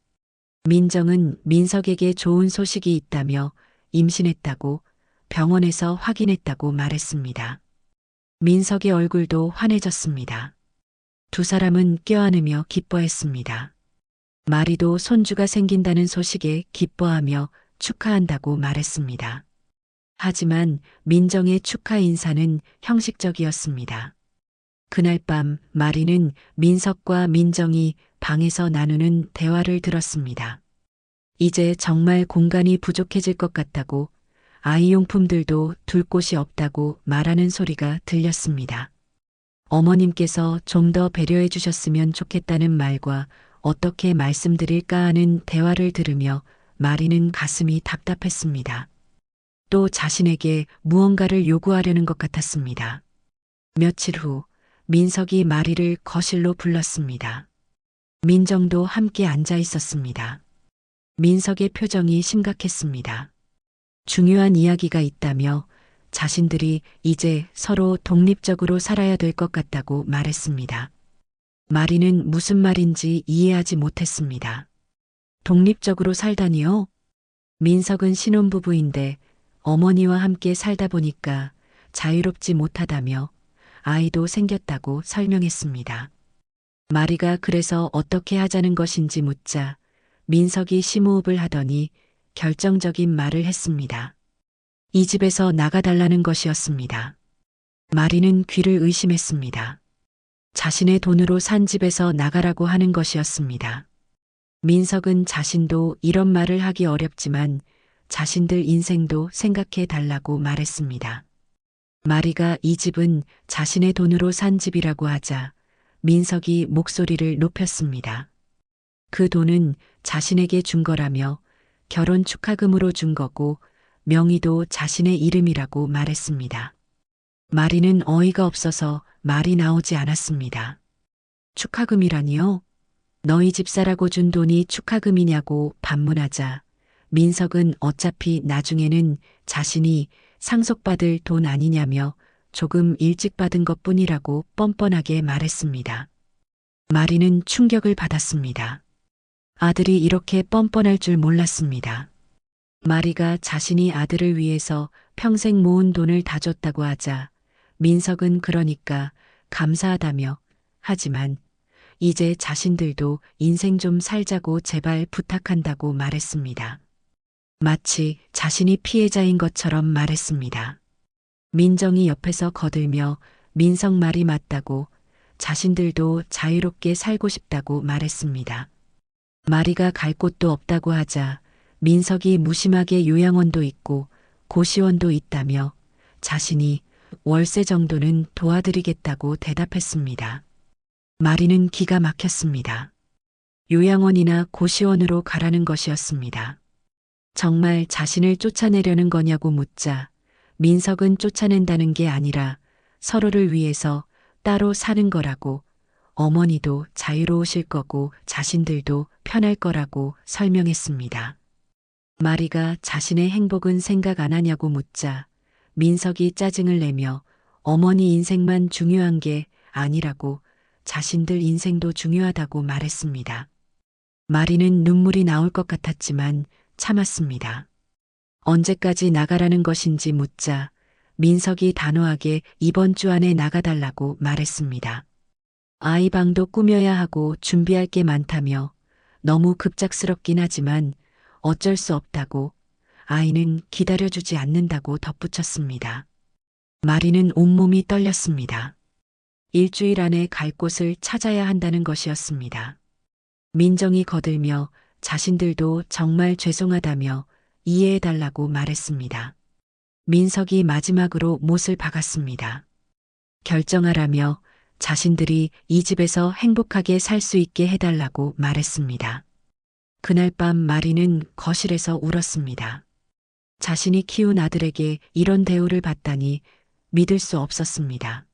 민정은 민석에게 좋은 소식이 있다며 임신했다고 병원에서 확인했다고 말했습니다. 민석의 얼굴도 환해졌습니다. 두 사람은 껴안으며 기뻐했습니다. 마리도 손주가 생긴다는 소식에 기뻐하며 축하한다고 말했습니다. 하지만 민정의 축하 인사는 형식적이었습니다. 그날 밤 마리는 민석과 민정이 방에서 나누는 대화를 들었습니다. 이제 정말 공간이 부족해질 것 같다고 아이용품들도 둘 곳이 없다고 말하는 소리가 들렸습니다. 어머님께서 좀 더 배려해 주셨으면 좋겠다는 말과 어떻게 말씀드릴까 하는 대화를 들으며 마리는 가슴이 답답했습니다. 또 자신에게 무언가를 요구하려는 것 같았습니다. 며칠 후 민석이 마리를 거실로 불렀습니다. 민정도 함께 앉아 있었습니다. 민석의 표정이 심각했습니다. 중요한 이야기가 있다며 자신들이 이제 서로 독립적으로 살아야 될 것 같다고 말했습니다. 마리는 무슨 말인지 이해하지 못했습니다. 독립적으로 살다니요? 민석은 신혼부부인데 어머니와 함께 살다 보니까 자유롭지 못하다며 아이도 생겼다고 설명했습니다. 마리가 그래서 어떻게 하자는 것인지 묻자 민석이 심호흡을 하더니 결정적인 말을 했습니다. 이 집에서 나가달라는 것이었습니다. 마리는 귀를 의심했습니다. 자신의 돈으로 산 집에서 나가라고 하는 것이었습니다. 민석은 자신도 이런 말을 하기 어렵지만 자신들 인생도 생각해 달라고 말했습니다. 마리가 이 집은 자신의 돈으로 산 집이라고 하자 민석이 목소리를 높였습니다. 그 돈은 자신에게 준 거라며 결혼 축하금으로 준 거고 명의도 자신의 이름이라고 말했습니다. 마리는 어이가 없어서 말이 나오지 않았습니다. 축하금이라니요? 너희 집사라고 준 돈이 축하금이냐고 반문하자 민석은 어차피 나중에는 자신이 상속받을 돈 아니냐며 조금 일찍 받은 것뿐이라고 뻔뻔하게 말했습니다. 마리는 충격을 받았습니다. 아들이 이렇게 뻔뻔할 줄 몰랐습니다. 마리가 자신이 아들을 위해서 평생 모은 돈을 다 줬다고 하자 민석은 그러니까 감사하다며 하지만 이제 자신들도 인생 좀 살자고 제발 부탁한다고 말했습니다. 마치 자신이 피해자인 것처럼 말했습니다. 민정이 옆에서 거들며 민석 말이 맞다고 자신들도 자유롭게 살고 싶다고 말했습니다. 마리가 갈 곳도 없다고 하자 민석이 무심하게 요양원도 있고 고시원도 있다며 자신이 월세 정도는 도와드리겠다고 대답했습니다. 마리는 기가 막혔습니다. 요양원이나 고시원으로 가라는 것이었습니다. 정말 자신을 쫓아내려는 거냐고 묻자 민석은 쫓아낸다는 게 아니라 서로를 위해서 따로 사는 거라고 어머니도 자유로우실 거고 자신들도 편할 거라고 설명했습니다. 마리가 자신의 행복은 생각 안 하냐고 묻자 민석이 짜증을 내며 어머니 인생만 중요한 게 아니라고 자신들 인생도 중요하다고 말했습니다. 마리는 눈물이 나올 것 같았지만 참았습니다. 언제까지 나가라는 것인지 묻자 민석이 단호하게 이번 주 안에 나가달라고 말했습니다. 아이 방도 꾸며야 하고 준비할 게 많다며 너무 급작스럽긴 하지만 어쩔 수 없다고 아이는 기다려주지 않는다고 덧붙였습니다. 마리는 온몸이 떨렸습니다. 일주일 안에 갈 곳을 찾아야 한다는 것이었습니다. 민정이 거들며 자신들도 정말 죄송하다며 이해해달라고 말했습니다. 민석이 마지막으로 못을 박았습니다. 결정하라며 자신들이 이 집에서 행복하게 살 수 있게 해달라고 말했습니다. 그날 밤 마리는 거실에서 울었습니다. 자신이 키운 아들에게 이런 대우를 받다니 믿을 수 없었습니다.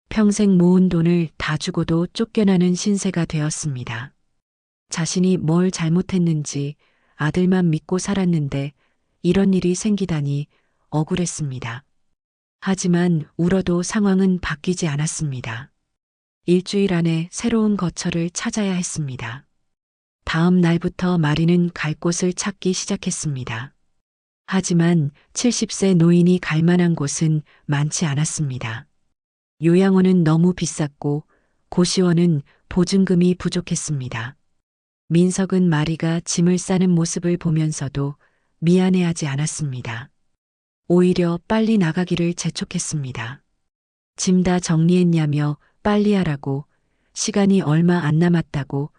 평생 모은 돈을 다 주고도 쫓겨나는 신세가 되었습니다. 자신이 뭘 잘못했는지 아들만 믿고 살았는데 이런 일이 생기다니 억울했습니다. 하지만 울어도 상황은 바뀌지 않았습니다. 일주일 안에 새로운 거처를 찾아야 했습니다. 다음 날부터 마리는 갈 곳을 찾기 시작했습니다. 하지만 70세 노인이 갈 만한 곳은 많지 않았습니다. 요양원은 너무 비쌌고 고시원은 보증금이 부족했습니다. 민석은 마리가 짐을 싸는 모습을 보면서도 미안해하지 않았습니다. 오히려 빨리 나가기를 재촉했습니다. 짐 다 정리했냐며 빨리 하라고 시간이 얼마 안 남았다고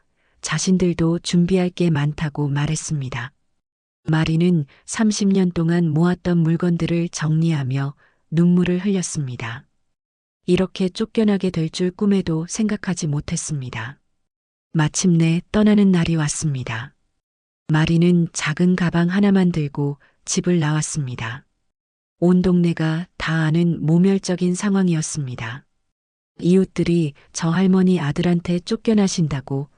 자신들도 준비할 게 많다고 말했습니다. 마리는 30년 동안 모았던 물건들을 정리하며 눈물을 흘렸습니다. 이렇게 쫓겨나게 될 줄 꿈에도 생각하지 못했습니다. 마침내 떠나는 날이 왔습니다. 마리는 작은 가방 하나만 들고 집을 나왔습니다. 온 동네가 다 아는 모멸적인 상황이었습니다. 이웃들이 저 할머니 아들한테 쫓겨나신다고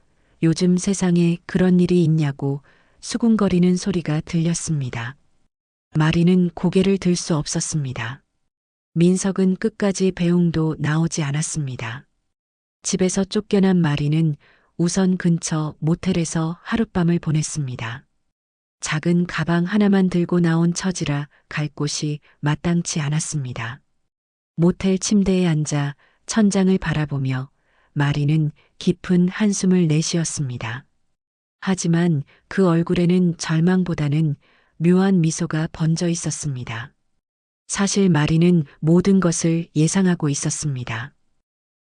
요즘 세상에 그런 일이 있냐고 수군거리는 소리가 들렸습니다. 마리는 고개를 들 수 없었습니다. 민석은 끝까지 배웅도 나오지 않았습니다. 집에서 쫓겨난 마리는 우선 근처 모텔에서 하룻밤을 보냈습니다. 작은 가방 하나만 들고 나온 처지라 갈 곳이 마땅치 않았습니다. 모텔 침대에 앉아 천장을 바라보며 마리는 깊은 한숨을 내쉬었습니다. 하지만 그 얼굴에는 절망보다는 묘한 미소가 번져 있었습니다. 사실 마리는 모든 것을 예상하고 있었습니다.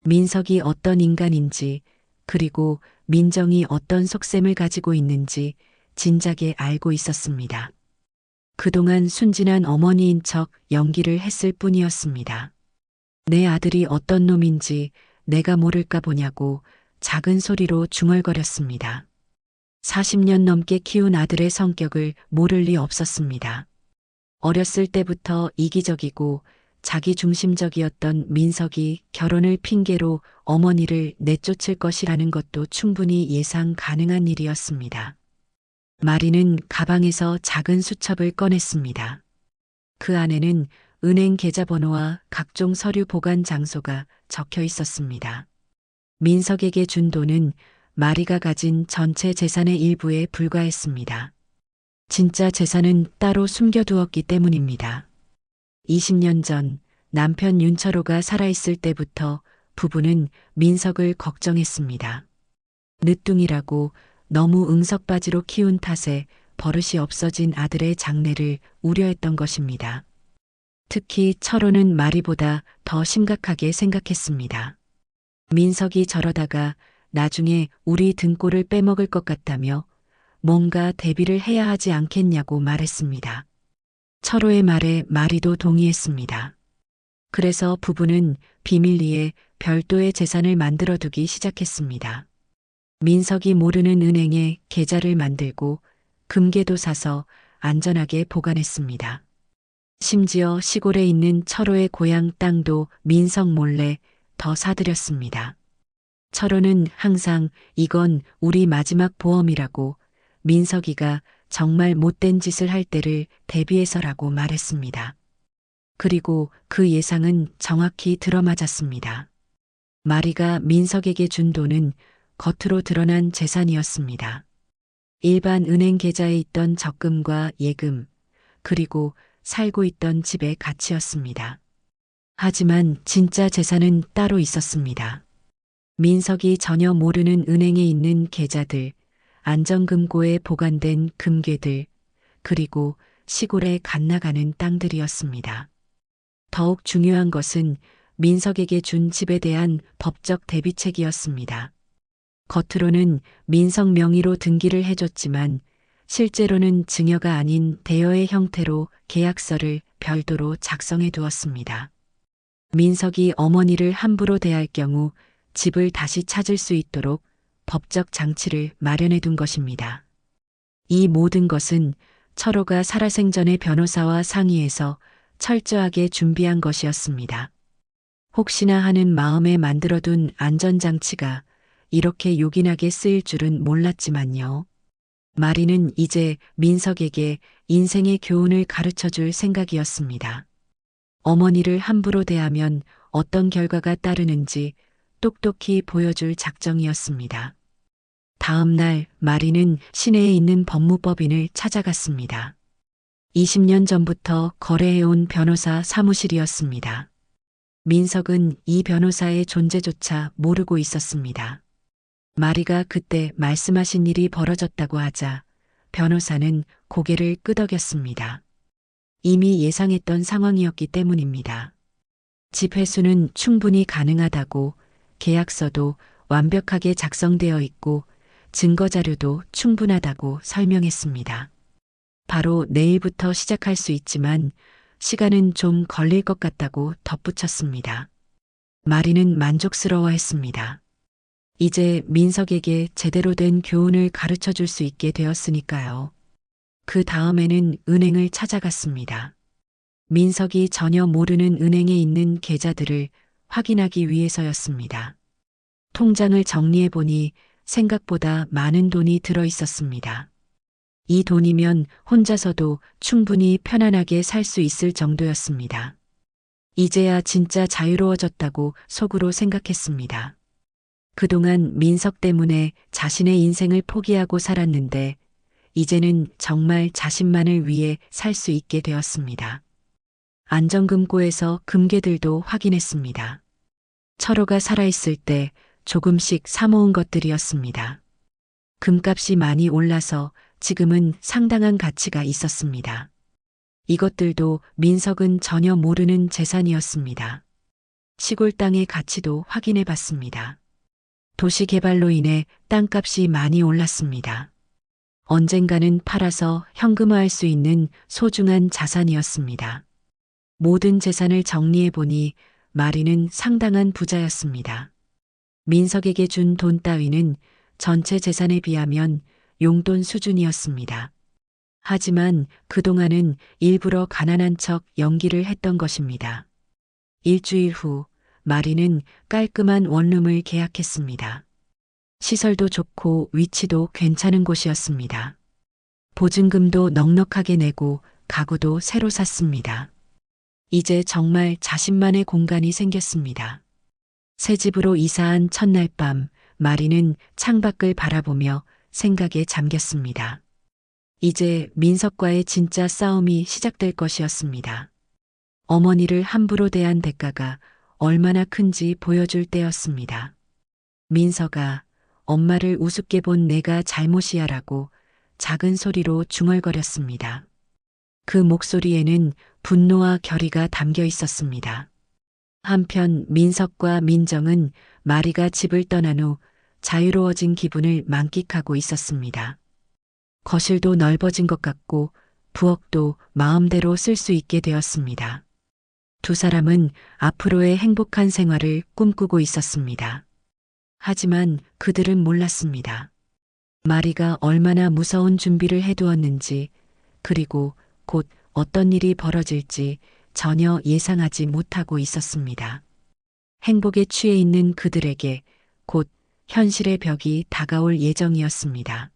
민석이 어떤 인간인지 그리고 민정이 어떤 속셈을 가지고 있는지 진작에 알고 있었습니다. 그동안 순진한 어머니인 척 연기를 했을 뿐이었습니다. 내 아들이 어떤 놈인지 내가 모를까 보냐고 작은 소리로 중얼거렸습니다. 40년 넘게 키운 아들의 성격을 모를 리 없었습니다. 어렸을 때부터 이기적이고 자기중심적이었던 민석이 결혼을 핑계로 어머니를 내쫓을 것이라는 것도 충분히 예상 가능한 일이었습니다. 마리는 가방에서 작은 수첩을 꺼냈습니다. 그 안에는 은행 계좌번호와 각종 서류 보관 장소가 적혀 있었습니다. 민석에게 준 돈은 마리가 가진 전체 재산의 일부에 불과했습니다. 진짜 재산은 따로 숨겨두었기 때문입니다. 20년 전 남편 윤철호가 살아있을 때부터 부부는 민석을 걱정했습니다. 늦둥이라고 너무 응석바지로 키운 탓에 버릇이 없어진 아들의 장래를 우려했던 것입니다. 특히 철호는 마리보다 더 심각하게 생각했습니다. 민석이 저러다가 나중에 우리 등골을 빼먹을 것 같다며 뭔가 대비를 해야 하지 않겠냐고 말했습니다. 철호의 말에 마리도 동의했습니다. 그래서 부부는 비밀리에 별도의 재산을 만들어두기 시작했습니다. 민석이 모르는 은행에 계좌를 만들고 금괴도 사서 안전하게 보관했습니다. 심지어 시골에 있는 철호의 고향 땅도 민석 몰래 더 사들였습니다. 철호는 항상 이건 우리 마지막 보험이라고 민석이가 정말 못된 짓을 할 때를 대비해서라고 말했습니다. 그리고 그 예상은 정확히 들어맞았습니다. 마리가 민석에게 준 돈은 겉으로 드러난 재산이었습니다. 일반 은행 계좌에 있던 적금과 예금, 그리고 살고 있던 집의 가치였습니다. 하지만 진짜 재산은 따로 있었습니다. 민석이 전혀 모르는 은행에 있는 계좌들, 안전금고에 보관된 금괴들, 그리고 시골에 갓나가는 땅들이었습니다. 더욱 중요한 것은 민석에게 준 집에 대한 법적 대비책이었습니다. 겉으로는 민석 명의로 등기를 해줬지만 실제로는 증여가 아닌 대여의 형태로 계약서를 별도로 작성해 두었습니다. 민석이 어머니를 함부로 대할 경우 집을 다시 찾을 수 있도록 법적 장치를 마련해 둔 것입니다. 이 모든 것은 철호가 살아생전에 변호사와 상의해서 철저하게 준비한 것이었습니다. 혹시나 하는 마음에 만들어둔 안전장치가 이렇게 요긴하게 쓰일 줄은 몰랐지만요. 마리는 이제 민석에게 인생의 교훈을 가르쳐 줄 생각이었습니다. 어머니를 함부로 대하면 어떤 결과가 따르는지 똑똑히 보여줄 작정이었습니다. 다음 날 마리는 시내에 있는 법무법인을 찾아갔습니다. 20년 전부터 거래해온 변호사 사무실이었습니다. 민석은 이 변호사의 존재조차 모르고 있었습니다. 마리가 그때 말씀하신 일이 벌어졌다고 하자 변호사는 고개를 끄덕였습니다. 이미 예상했던 상황이었기 때문입니다. 집 회수는 충분히 가능하다고, 계약서도 완벽하게 작성되어 있고 증거자료도 충분하다고 설명했습니다. 바로 내일부터 시작할 수 있지만 시간은 좀 걸릴 것 같다고 덧붙였습니다. 마리는 만족스러워했습니다. 이제 민석에게 제대로 된 교훈을 가르쳐 줄 수 있게 되었으니까요. 그 다음에는 은행을 찾아갔습니다. 민석이 전혀 모르는 은행에 있는 계좌들을 확인하기 위해서였습니다. 통장을 정리해 보니 생각보다 많은 돈이 들어 있었습니다. 이 돈이면 혼자서도 충분히 편안하게 살 수 있을 정도였습니다. 이제야 진짜 자유로워졌다고 속으로 생각했습니다. 그동안 민석 때문에 자신의 인생을 포기하고 살았는데 이제는 정말 자신만을 위해 살 수 있게 되었습니다. 안전금고에서 금괴들도 확인했습니다. 철호가 살아있을 때 조금씩 사모은 것들이었습니다. 금값이 많이 올라서 지금은 상당한 가치가 있었습니다. 이것들도 민석은 전혀 모르는 재산이었습니다. 시골 땅의 가치도 확인해 봤습니다. 도시 개발로 인해 땅값이 많이 올랐습니다. 언젠가는 팔아서 현금화할 수 있는 소중한 자산이었습니다. 모든 재산을 정리해 보니 마리는 상당한 부자였습니다. 민석에게 준 돈 따위는 전체 재산에 비하면 용돈 수준이었습니다. 하지만 그동안은 일부러 가난한 척 연기를 했던 것입니다. 일주일 후 마리는 깔끔한 원룸을 계약했습니다. 시설도 좋고 위치도 괜찮은 곳이었습니다. 보증금도 넉넉하게 내고 가구도 새로 샀습니다. 이제 정말 자신만의 공간이 생겼습니다. 새 집으로 이사한 첫날 밤, 마리는 창밖을 바라보며 생각에 잠겼습니다. 이제 민석과의 진짜 싸움이 시작될 것이었습니다. 어머니를 함부로 대한 대가가 얼마나 큰지 보여줄 때였습니다. 민석아, 엄마를 우습게 본 내가 잘못이야라고 작은 소리로 중얼거렸습니다. 그 목소리에는 분노와 결의가 담겨 있었습니다. 한편 민석과 민정은 마리가 집을 떠난 후 자유로워진 기분을 만끽하고 있었습니다. 거실도 넓어진 것 같고 부엌도 마음대로 쓸 수 있게 되었습니다. 두 사람은 앞으로의 행복한 생활을 꿈꾸고 있었습니다. 하지만 그들은 몰랐습니다. 마리가 얼마나 무서운 준비를 해두었는지, 그리고 곧 어떤 일이 벌어질지 전혀 예상하지 못하고 있었습니다. 행복에 취해 있는 그들에게 곧 현실의 벽이 다가올 예정이었습니다.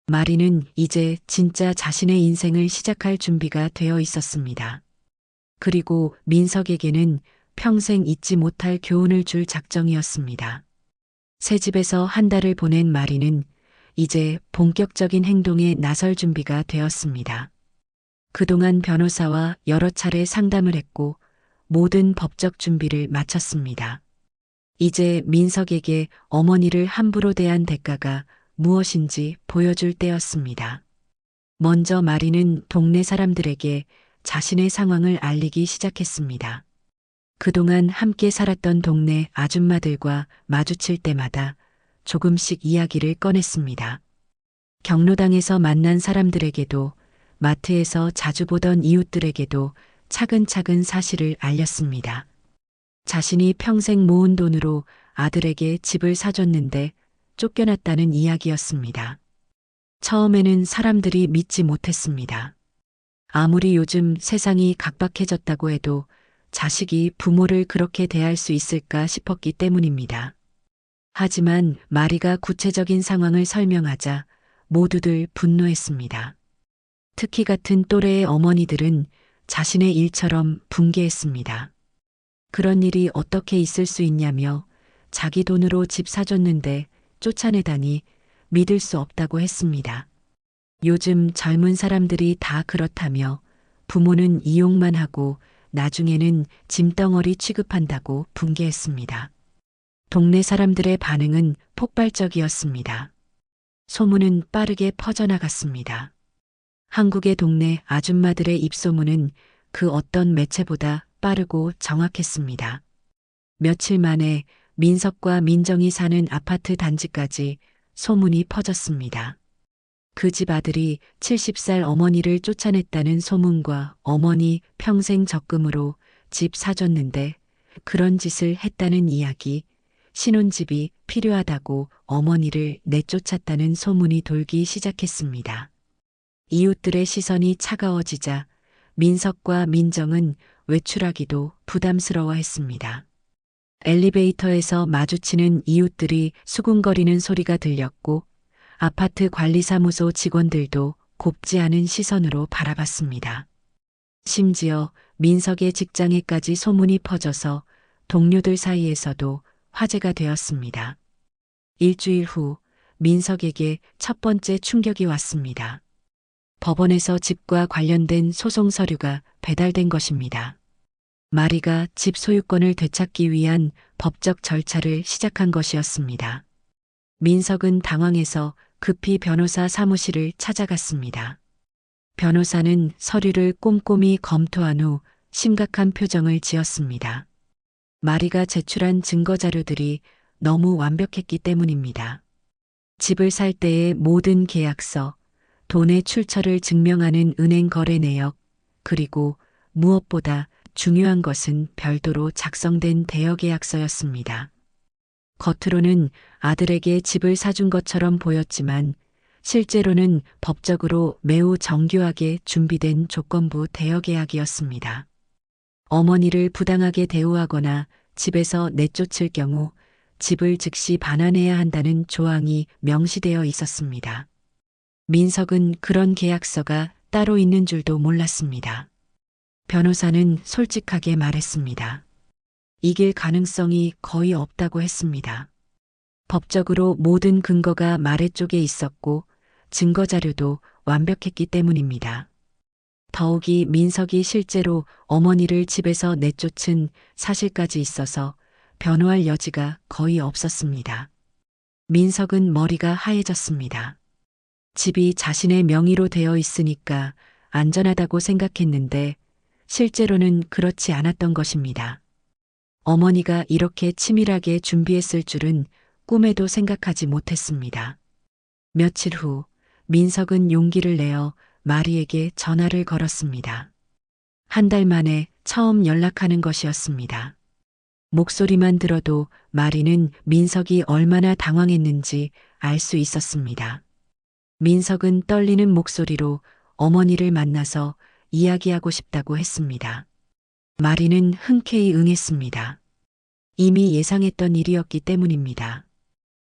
마리는 이제 진짜 자신의 인생을 시작할 준비가 되어 있었습니다. 그리고 민석에게는 평생 잊지 못할 교훈을 줄 작정이었습니다. 새 집에서 한 달을 보낸 마리는 이제 본격적인 행동에 나설 준비가 되었습니다. 그동안 변호사와 여러 차례 상담을 했고 모든 법적 준비를 마쳤습니다. 이제 민석에게 어머니를 함부로 대한 대가가 무엇인지 보여줄 때였습니다. 먼저 마리는 동네 사람들에게 자신의 상황을 알리기 시작했습니다. 그동안 함께 살았던 동네 아줌마들과 마주칠 때마다 조금씩 이야기를 꺼냈습니다. 경로당에서 만난 사람들에게도 마트에서 자주 보던 이웃들에게도 차근차근 사실을 알렸습니다. 자신이 평생 모은 돈으로 아들에게 집을 사줬는데 쫓겨났다는 이야기였습니다. 처음에는 사람들이 믿지 못했습니다. 아무리 요즘 세상이 각박해졌다고 해도 자식이 부모를 그렇게 대할 수 있을까 싶었기 때문입니다. 하지만 마리가 구체적인 상황을 설명하자 모두들 분노했습니다. 특히 같은 또래의 어머니들은 자신의 일처럼 분개했습니다. 그런 일이 어떻게 있을 수 있냐며 자기 돈으로 집 사줬는데 쫓아내다니 믿을 수 없다고 했습니다. 요즘 젊은 사람들이 다 그렇다며 부모는 이용만 하고 나중에는 짐덩어리 취급한다고 분개했습니다. 동네 사람들의 반응은 폭발적이었습니다. 소문은 빠르게 퍼져나갔습니다. 한국의 동네 아줌마들의 입소문은 그 어떤 매체보다 빠르고 정확했습니다. 며칠 만에 민석과 민정이 사는 아파트 단지까지 소문이 퍼졌습니다. 그 집 아들이 70살 어머니를 쫓아냈다는 소문과 어머니 평생 적금으로 집 사줬는데 그런 짓을 했다는 이야기, 신혼집이 필요하다고 어머니를 내쫓았다는 소문이 돌기 시작했습니다. 이웃들의 시선이 차가워지자 민석과 민정은 외출하기도 부담스러워했습니다. 엘리베이터에서 마주치는 이웃들이 수군거리는 소리가 들렸고 아파트 관리사무소 직원들도 곱지 않은 시선으로 바라봤습니다. 심지어 민석의 직장에까지 소문이 퍼져서 동료들 사이에서도 화제가 되었습니다. 일주일 후 민석에게 첫 번째 충격이 왔습니다. 법원에서 집과 관련된 소송 서류가 배달된 것입니다. 마리가 집 소유권을 되찾기 위한 법적 절차를 시작한 것이었습니다. 민석은 당황해서 급히 변호사 사무실을 찾아갔습니다. 변호사는 서류를 꼼꼼히 검토한 후 심각한 표정을 지었습니다. 마리가 제출한 증거 자료들이 너무 완벽했기 때문입니다. 집을 살 때의 모든 계약서, 돈의 출처를 증명하는 은행 거래 내역, 그리고 무엇보다 중요한 것은 별도로 작성된 대여계약서였습니다. 겉으로는 아들에게 집을 사준 것처럼 보였지만 실제로는 법적으로 매우 정교하게 준비된 조건부 대여계약이었습니다. 어머니를 부당하게 대우하거나 집에서 내쫓을 경우 집을 즉시 반환해야 한다는 조항이 명시되어 있었습니다. 민석은 그런 계약서가 따로 있는 줄도 몰랐습니다. 변호사는 솔직하게 말했습니다. 이길 가능성이 거의 없다고 했습니다. 법적으로 모든 근거가 말의 쪽에 있었고 증거 자료도 완벽했기 때문입니다. 더욱이 민석이 실제로 어머니를 집에서 내쫓은 사실까지 있어서 변호할 여지가 거의 없었습니다. 민석은 머리가 하얘졌습니다. 집이 자신의 명의로 되어 있으니까 안전하다고 생각했는데 실제로는 그렇지 않았던 것입니다. 어머니가 이렇게 치밀하게 준비했을 줄은 꿈에도 생각하지 못했습니다. 며칠 후 민석은 용기를 내어 마리에게 전화를 걸었습니다. 한 달 만에 처음 연락하는 것이었습니다. 목소리만 들어도 마리는 민석이 얼마나 당황했는지 알 수 있었습니다. 민석은 떨리는 목소리로 어머니를 만나서 이야기하고 싶다고 했습니다. 마리는 흔쾌히 응했습니다. 이미 예상했던 일이었기 때문입니다.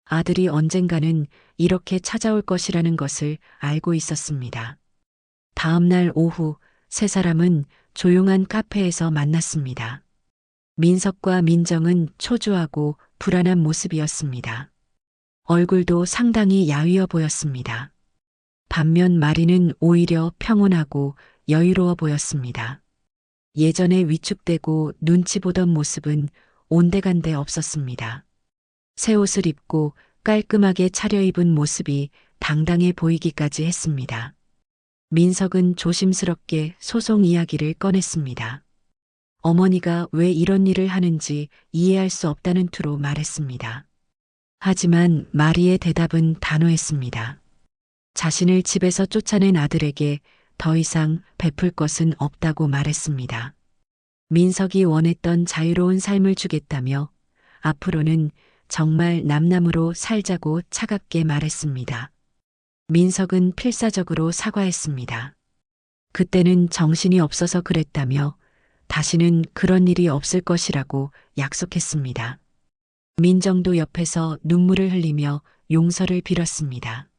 아들이 언젠가는 이렇게 찾아올 것이라는 것을 알고 있었습니다. 다음 날 오후 세 사람은 조용한 카페에서 만났습니다. 민석과 민정은 초조하고 불안한 모습이었습니다. 얼굴도 상당히 야위어 보였습니다. 반면 마리는 오히려 평온하고 여유로워 보였습니다. 예전에 위축되고 눈치 보던 모습은 온데간데 없었습니다. 새 옷을 입고 깔끔하게 차려입은 모습이 당당해 보이기까지 했습니다. 민석은 조심스럽게 소송 이야기를 꺼냈습니다. 어머니가 왜 이런 일을 하는지 이해할 수 없다는 투로 말했습니다. 하지만 마리의 대답은 단호했습니다. 자신을 집에서 쫓아낸 아들에게 더 이상 베풀 것은 없다고 말했습니다. 민석이 원했던 자유로운 삶을 주겠다며 앞으로는 정말 남남으로 살자고 차갑게 말했습니다. 민석은 필사적으로 사과했습니다. 그때는 정신이 없어서 그랬다며 다시는 그런 일이 없을 것이라고 약속했습니다. 민정도 옆에서 눈물을 흘리며 용서를 빌었습니다.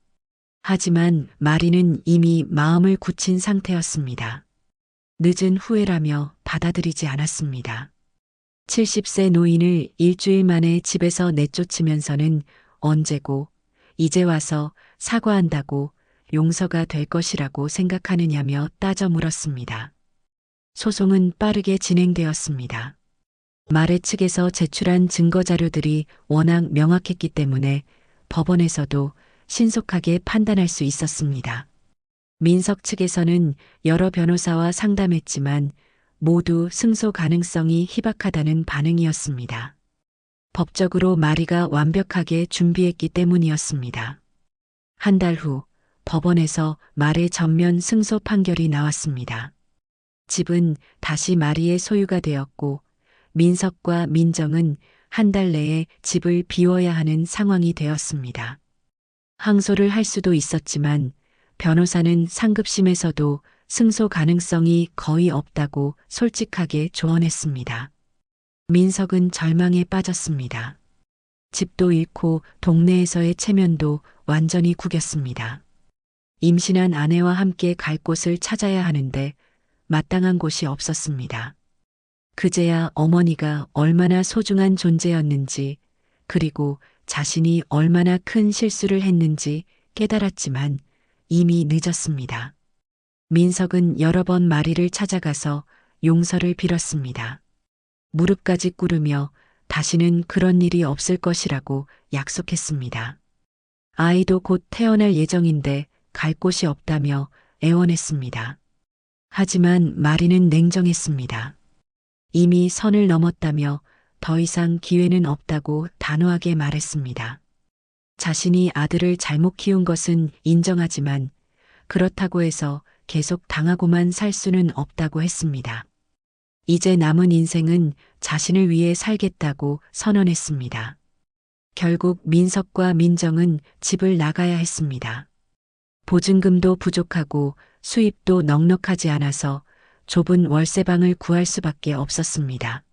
하지만 마리는 이미 마음을 굳힌 상태였습니다. 늦은 후회라며 받아들이지 않았습니다. 70세 노인을 일주일 만에 집에서 내쫓으면서는 언제고 이제 와서 사과한다고 용서가 될 것이라고 생각하느냐며 따져 물었습니다. 소송은 빠르게 진행되었습니다. 마레 측에서 제출한 증거 자료들이 워낙 명확했기 때문에 법원에서도 신속하게 판단할 수 있었습니다. 민석 측에서는 여러 변호사와 상담했지만 모두 승소 가능성이 희박하다는 반응이었습니다. 법적으로 마리가 완벽하게 준비했기 때문이었습니다. 한 달 후 법원에서 마리 전면 승소 판결이 나왔습니다. 집은 다시 마리의 소유가 되었고 민석과 민정은 한 달 내에 집을 비워야 하는 상황이 되었습니다. 항소를 할 수도 있었지만 변호사는 상급심에서도 승소 가능성이 거의 없다고 솔직하게 조언했습니다. 민석은 절망에 빠졌습니다. 집도 잃고 동네에서의 체면도 완전히 구겼습니다. 임신한 아내와 함께 갈 곳을 찾아야 하는데 마땅한 곳이 없었습니다. 그제야 어머니가 얼마나 소중한 존재였는지 그리고 자신이 얼마나 큰 실수를 했는지 깨달았지만 이미 늦었습니다. 민석은 여러 번 마리를 찾아가서 용서를 빌었습니다. 무릎까지 꿇으며 다시는 그런 일이 없을 것이라고 약속했습니다. 아이도 곧 태어날 예정인데 갈 곳이 없다며 애원했습니다. 하지만 마리는 냉정했습니다. 이미 선을 넘었다며 더 이상 기회는 없다고 단호하게 말했습니다. 자신이 아들을 잘못 키운 것은 인정하지만 그렇다고 해서 계속 당하고만 살 수는 없다고 했습니다. 이제 남은 인생은 자신을 위해 살겠다고 선언했습니다. 결국 민석과 민정은 집을 나가야 했습니다. 보증금도 부족하고 수입도 넉넉하지 않아서 좁은 월세방을 구할 수밖에 없었습니다.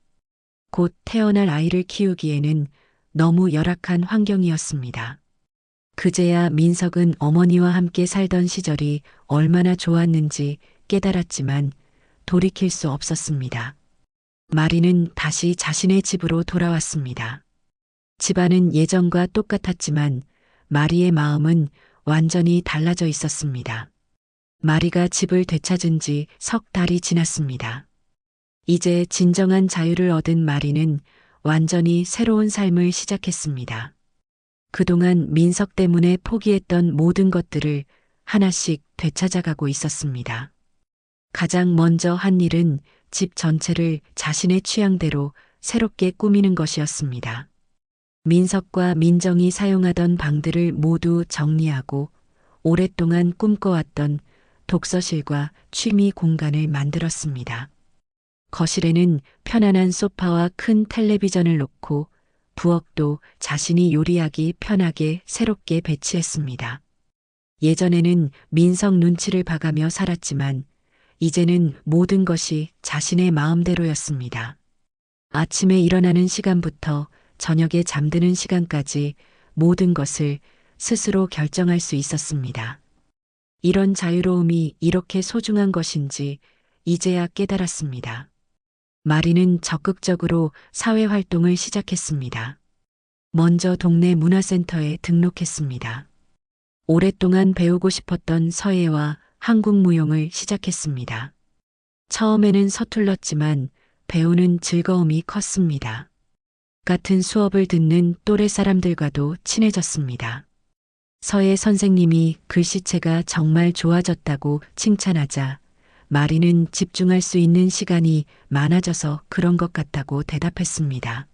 곧 태어날 아이를 키우기에는 너무 열악한 환경이었습니다. 그제야 민석은 어머니와 함께 살던 시절이 얼마나 좋았는지 깨달았지만 돌이킬 수 없었습니다. 마리는 다시 자신의 집으로 돌아왔습니다. 집안은 예전과 똑같았지만 마리의 마음은 완전히 달라져 있었습니다. 마리가 집을 되찾은 지 석 달이 지났습니다. 이제 진정한 자유를 얻은 마리는 완전히 새로운 삶을 시작했습니다. 그동안 민석 때문에 포기했던 모든 것들을 하나씩 되찾아가고 있었습니다. 가장 먼저 한 일은 집 전체를 자신의 취향대로 새롭게 꾸미는 것이었습니다. 민석과 민정이 사용하던 방들을 모두 정리하고 오랫동안 꿈꿔왔던 독서실과 취미 공간을 만들었습니다. 거실에는 편안한 소파와 큰 텔레비전을 놓고 부엌도 자신이 요리하기 편하게 새롭게 배치했습니다. 예전에는 민석 눈치를 봐가며 살았지만 이제는 모든 것이 자신의 마음대로였습니다. 아침에 일어나는 시간부터 저녁에 잠드는 시간까지 모든 것을 스스로 결정할 수 있었습니다. 이런 자유로움이 이렇게 소중한 것인지 이제야 깨달았습니다. 마리는 적극적으로 사회활동을 시작했습니다. 먼저 동네 문화센터에 등록했습니다. 오랫동안 배우고 싶었던 서예와 한국 무용을 시작했습니다. 처음에는 서툴렀지만 배우는 즐거움이 컸습니다. 같은 수업을 듣는 또래 사람들과도 친해졌습니다. 서예 선생님이 글씨체가 정말 좋아졌다고 칭찬하자 마리는 집중할 수 있는 시간이 많아져서 그런 것 같다고 대답했습니다.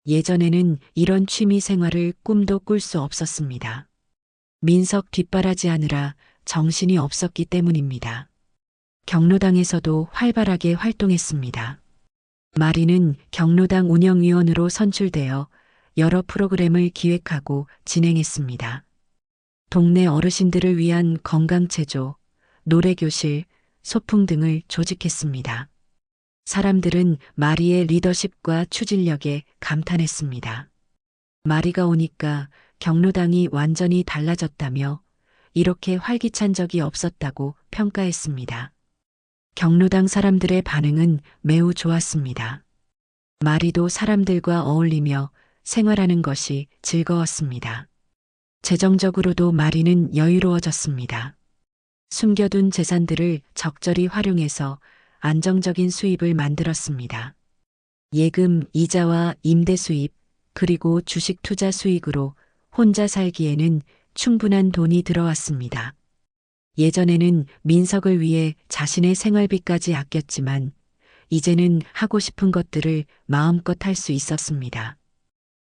예전에는 이런 취미 생활을 꿈도 꿀 수 없었습니다. 민석 뒷바라지하느라 정신이 없었기 때문입니다. 경로당에서도 활발하게 활동했습니다. 마리는 경로당 운영위원으로 선출되어 여러 프로그램을 기획하고 진행했습니다. 동네 어르신들을 위한 건강체조, 노래교실, 소풍 등을 조직했습니다. 사람들은 마리의 리더십과 추진력에 감탄했습니다. 마리가 오니까 경로당이 완전히 달라졌다며 이렇게 활기찬 적이 없었다고 평가했습니다. 경로당 사람들의 반응은 매우 좋았습니다. 마리도 사람들과 어울리며 생활하는 것이 즐거웠습니다. 재정적으로도 마리는 여유로워졌습니다. 숨겨둔 재산들을 적절히 활용해서 안정적인 수입을 만들었습니다. 예금, 이자와 임대 수입, 그리고 주식 투자 수익으로 혼자 살기에는 충분한 돈이 들어왔습니다. 예전에는 민석을 위해 자신의 생활비까지 아꼈지만 이제는 하고 싶은 것들을 마음껏 할 수 있었습니다.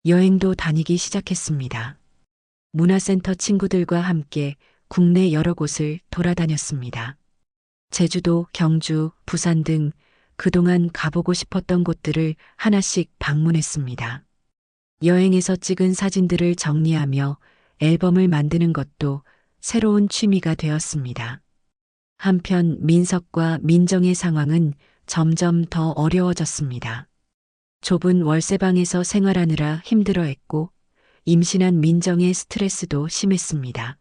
여행도 다니기 시작했습니다. 문화센터 친구들과 함께 국내 여러 곳을 돌아다녔습니다. 제주도, 경주, 부산 등 그동안 가보고 싶었던 곳들을 하나씩 방문했습니다. 여행에서 찍은 사진들을 정리하며 앨범을 만드는 것도 새로운 취미가 되었습니다. 한편 민석과 민정의 상황은 점점 더 어려워졌습니다. 좁은 월세방에서 생활하느라 힘들어했고 임신한 민정의 스트레스도 심했습니다.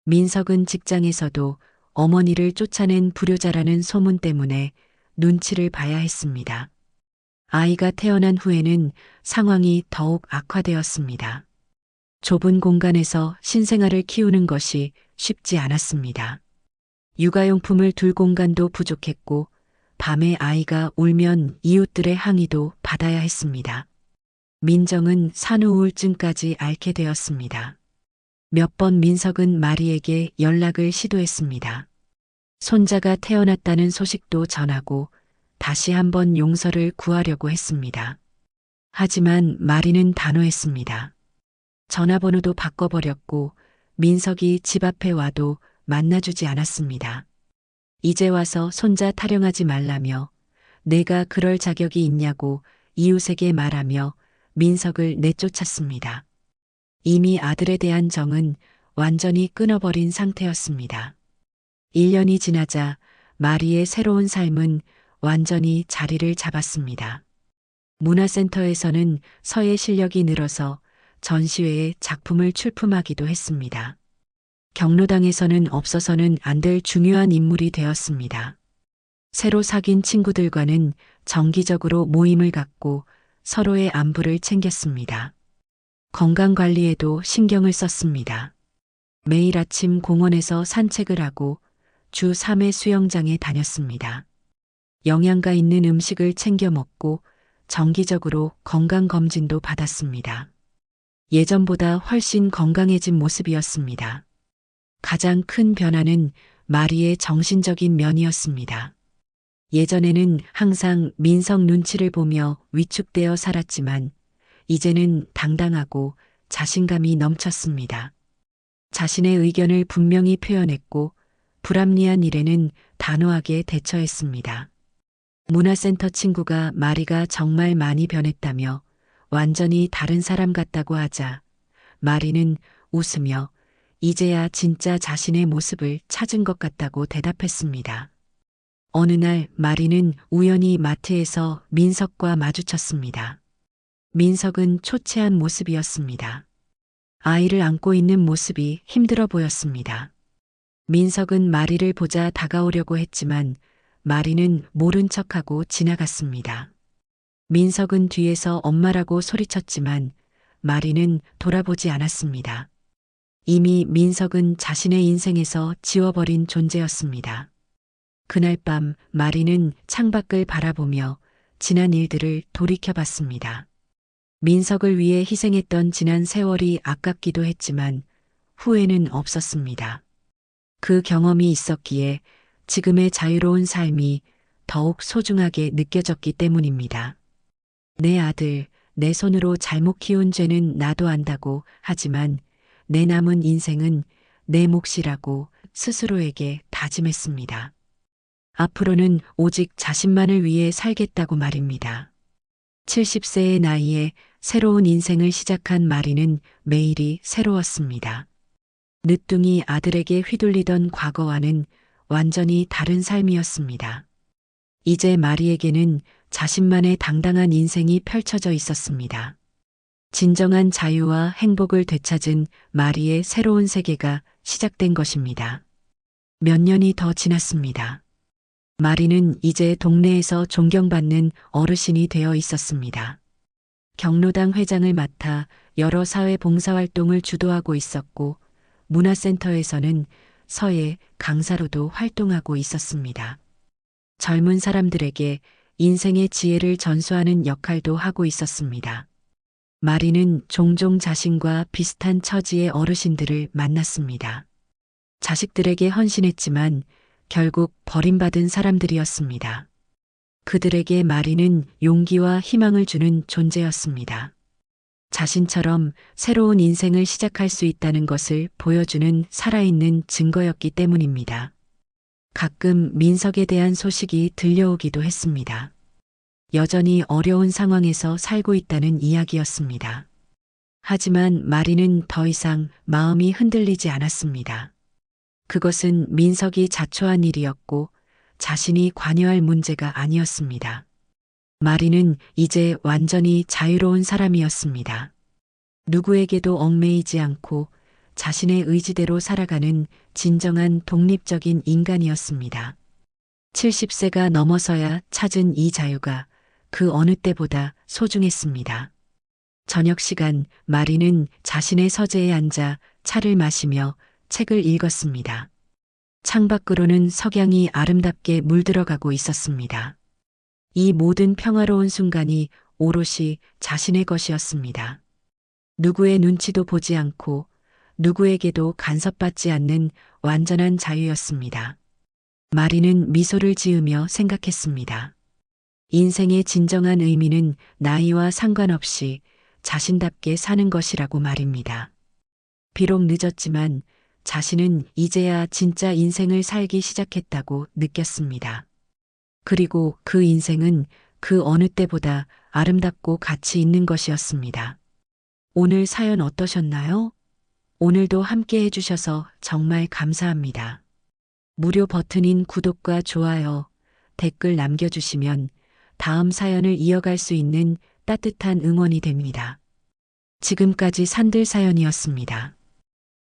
민석은 직장에서도 어머니를 쫓아낸 불효자라는 소문 때문에 눈치를 봐야 했습니다. 아이가 태어난 후에는 상황이 더욱 악화되었습니다. 좁은 공간에서 신생아를 키우는 것이 쉽지 않았습니다. 육아용품을 둘 공간도 부족했고 밤에 아이가 울면 이웃들의 항의도 받아야 했습니다. 민정은 산후우울증까지 앓게 되었습니다. 몇 번 민석은 마리에게 연락을 시도했습니다. 손자가 태어났다는 소식도 전하고 다시 한번 용서를 구하려고 했습니다. 하지만 마리는 단호했습니다. 전화번호도 바꿔버렸고 민석이 집 앞에 와도 만나주지 않았습니다. 이제 와서 손자 타령하지 말라며 내가 그럴 자격이 있냐고 이웃에게 말하며 민석을 내쫓았습니다. 이미 아들에 대한 정은 완전히 끊어버린 상태였습니다. 1년이 지나자 마리의 새로운 삶은 완전히 자리를 잡았습니다. 문화센터에서는 서예 실력이 늘어서 전시회에 작품을 출품하기도 했습니다. 경로당에서는 없어서는 안 될 중요한 인물이 되었습니다. 새로 사귄 친구들과는 정기적으로 모임을 갖고 서로의 안부를 챙겼습니다. 건강 관리에도 신경을 썼습니다. 매일 아침 공원에서 산책을 하고 주 3회 수영장에 다녔습니다. 영양가 있는 음식을 챙겨 먹고 정기적으로 건강검진도 받았습니다. 예전보다 훨씬 건강해진 모습이었습니다. 가장 큰 변화는 마리의 정신적인 면이었습니다. 예전에는 항상 민석 눈치를 보며 위축되어 살았지만 이제는 당당하고 자신감이 넘쳤습니다. 자신의 의견을 분명히 표현했고 불합리한 일에는 단호하게 대처했습니다. 문화센터 친구가 마리가 정말 많이 변했다며 완전히 다른 사람 같다고 하자 마리는 웃으며 이제야 진짜 자신의 모습을 찾은 것 같다고 대답했습니다. 어느 날 마리는 우연히 마트에서 민석과 마주쳤습니다. 민석은 초췌한 모습이었습니다. 아이를 안고 있는 모습이 힘들어 보였습니다. 민석은 마리를 보자 다가오려고 했지만 마리는 모른 척하고 지나갔습니다. 민석은 뒤에서 엄마라고 소리쳤지만 마리는 돌아보지 않았습니다. 이미 민석은 자신의 인생에서 지워버린 존재였습니다. 그날 밤 마리는 창밖을 바라보며 지난 일들을 돌이켜봤습니다. 민석을 위해 희생했던 지난 세월이 아깝기도 했지만 후회는 없었습니다. 그 경험이 있었기에 지금의 자유로운 삶이 더욱 소중하게 느껴졌기 때문입니다. 내 아들, 내 손으로 잘못 키운 죄는 나도 안다고 하지만 내 남은 인생은 내 몫이라고 스스로에게 다짐했습니다. 앞으로는 오직 자신만을 위해 살겠다고 말입니다. 70세의 나이에 새로운 인생을 시작한 마리는 매일이 새로웠습니다. 늦둥이 아들에게 휘둘리던 과거와는 완전히 다른 삶이었습니다. 이제 마리에게는 자신만의 당당한 인생이 펼쳐져 있었습니다. 진정한 자유와 행복을 되찾은 마리의 새로운 세계가 시작된 것입니다. 몇 년이 더 지났습니다. 마리는 이제 동네에서 존경받는 어르신이 되어 있었습니다. 경로당 회장을 맡아 여러 사회 봉사활동을 주도하고 있었고 문화센터에서는 서예 강사로도 활동하고 있었습니다. 젊은 사람들에게 인생의 지혜를 전수하는 역할도 하고 있었습니다. 마리는 종종 자신과 비슷한 처지의 어르신들을 만났습니다. 자식들에게 헌신했지만 결국 버림받은 사람들이었습니다. 그들에게 마리는 용기와 희망을 주는 존재였습니다. 자신처럼 새로운 인생을 시작할 수 있다는 것을 보여주는 살아있는 증거였기 때문입니다. 가끔 민석에 대한 소식이 들려오기도 했습니다. 여전히 어려운 상황에서 살고 있다는 이야기였습니다. 하지만 마리는 더 이상 마음이 흔들리지 않았습니다. 그것은 민석이 자초한 일이었고 자신이 관여할 문제가 아니었습니다. 마리는 이제 완전히 자유로운 사람이었습니다. 누구에게도 얽매이지 않고 자신의 의지대로 살아가는 진정한 독립적인 인간이었습니다. 70세가 넘어서야 찾은 이 자유가 그 어느 때보다 소중했습니다. 저녁 시간 마리는 자신의 서재에 앉아 차를 마시며 책을 읽었습니다. 창밖으로는 석양이 아름답게 물들어가고 있었습니다. 이 모든 평화로운 순간이 오롯이 자신의 것이었습니다. 누구의 눈치도 보지 않고 누구에게도 간섭받지 않는 완전한 자유였습니다. 마리는 미소를 지으며 생각했습니다. 인생의 진정한 의미는 나이와 상관없이 자신답게 사는 것이라고 말입니다. 비록 늦었지만 자신은 이제야 진짜 인생을 살기 시작했다고 느꼈습니다. 그리고 그 인생은 그 어느 때보다 아름답고 가치 있는 것이었습니다. 오늘 사연 어떠셨나요? 오늘도 함께 해주셔서 정말 감사합니다. 무료 버튼인 구독과 좋아요, 댓글 남겨주시면 다음 사연을 이어갈 수 있는 따뜻한 응원이 됩니다. 지금까지 산들 사연이었습니다.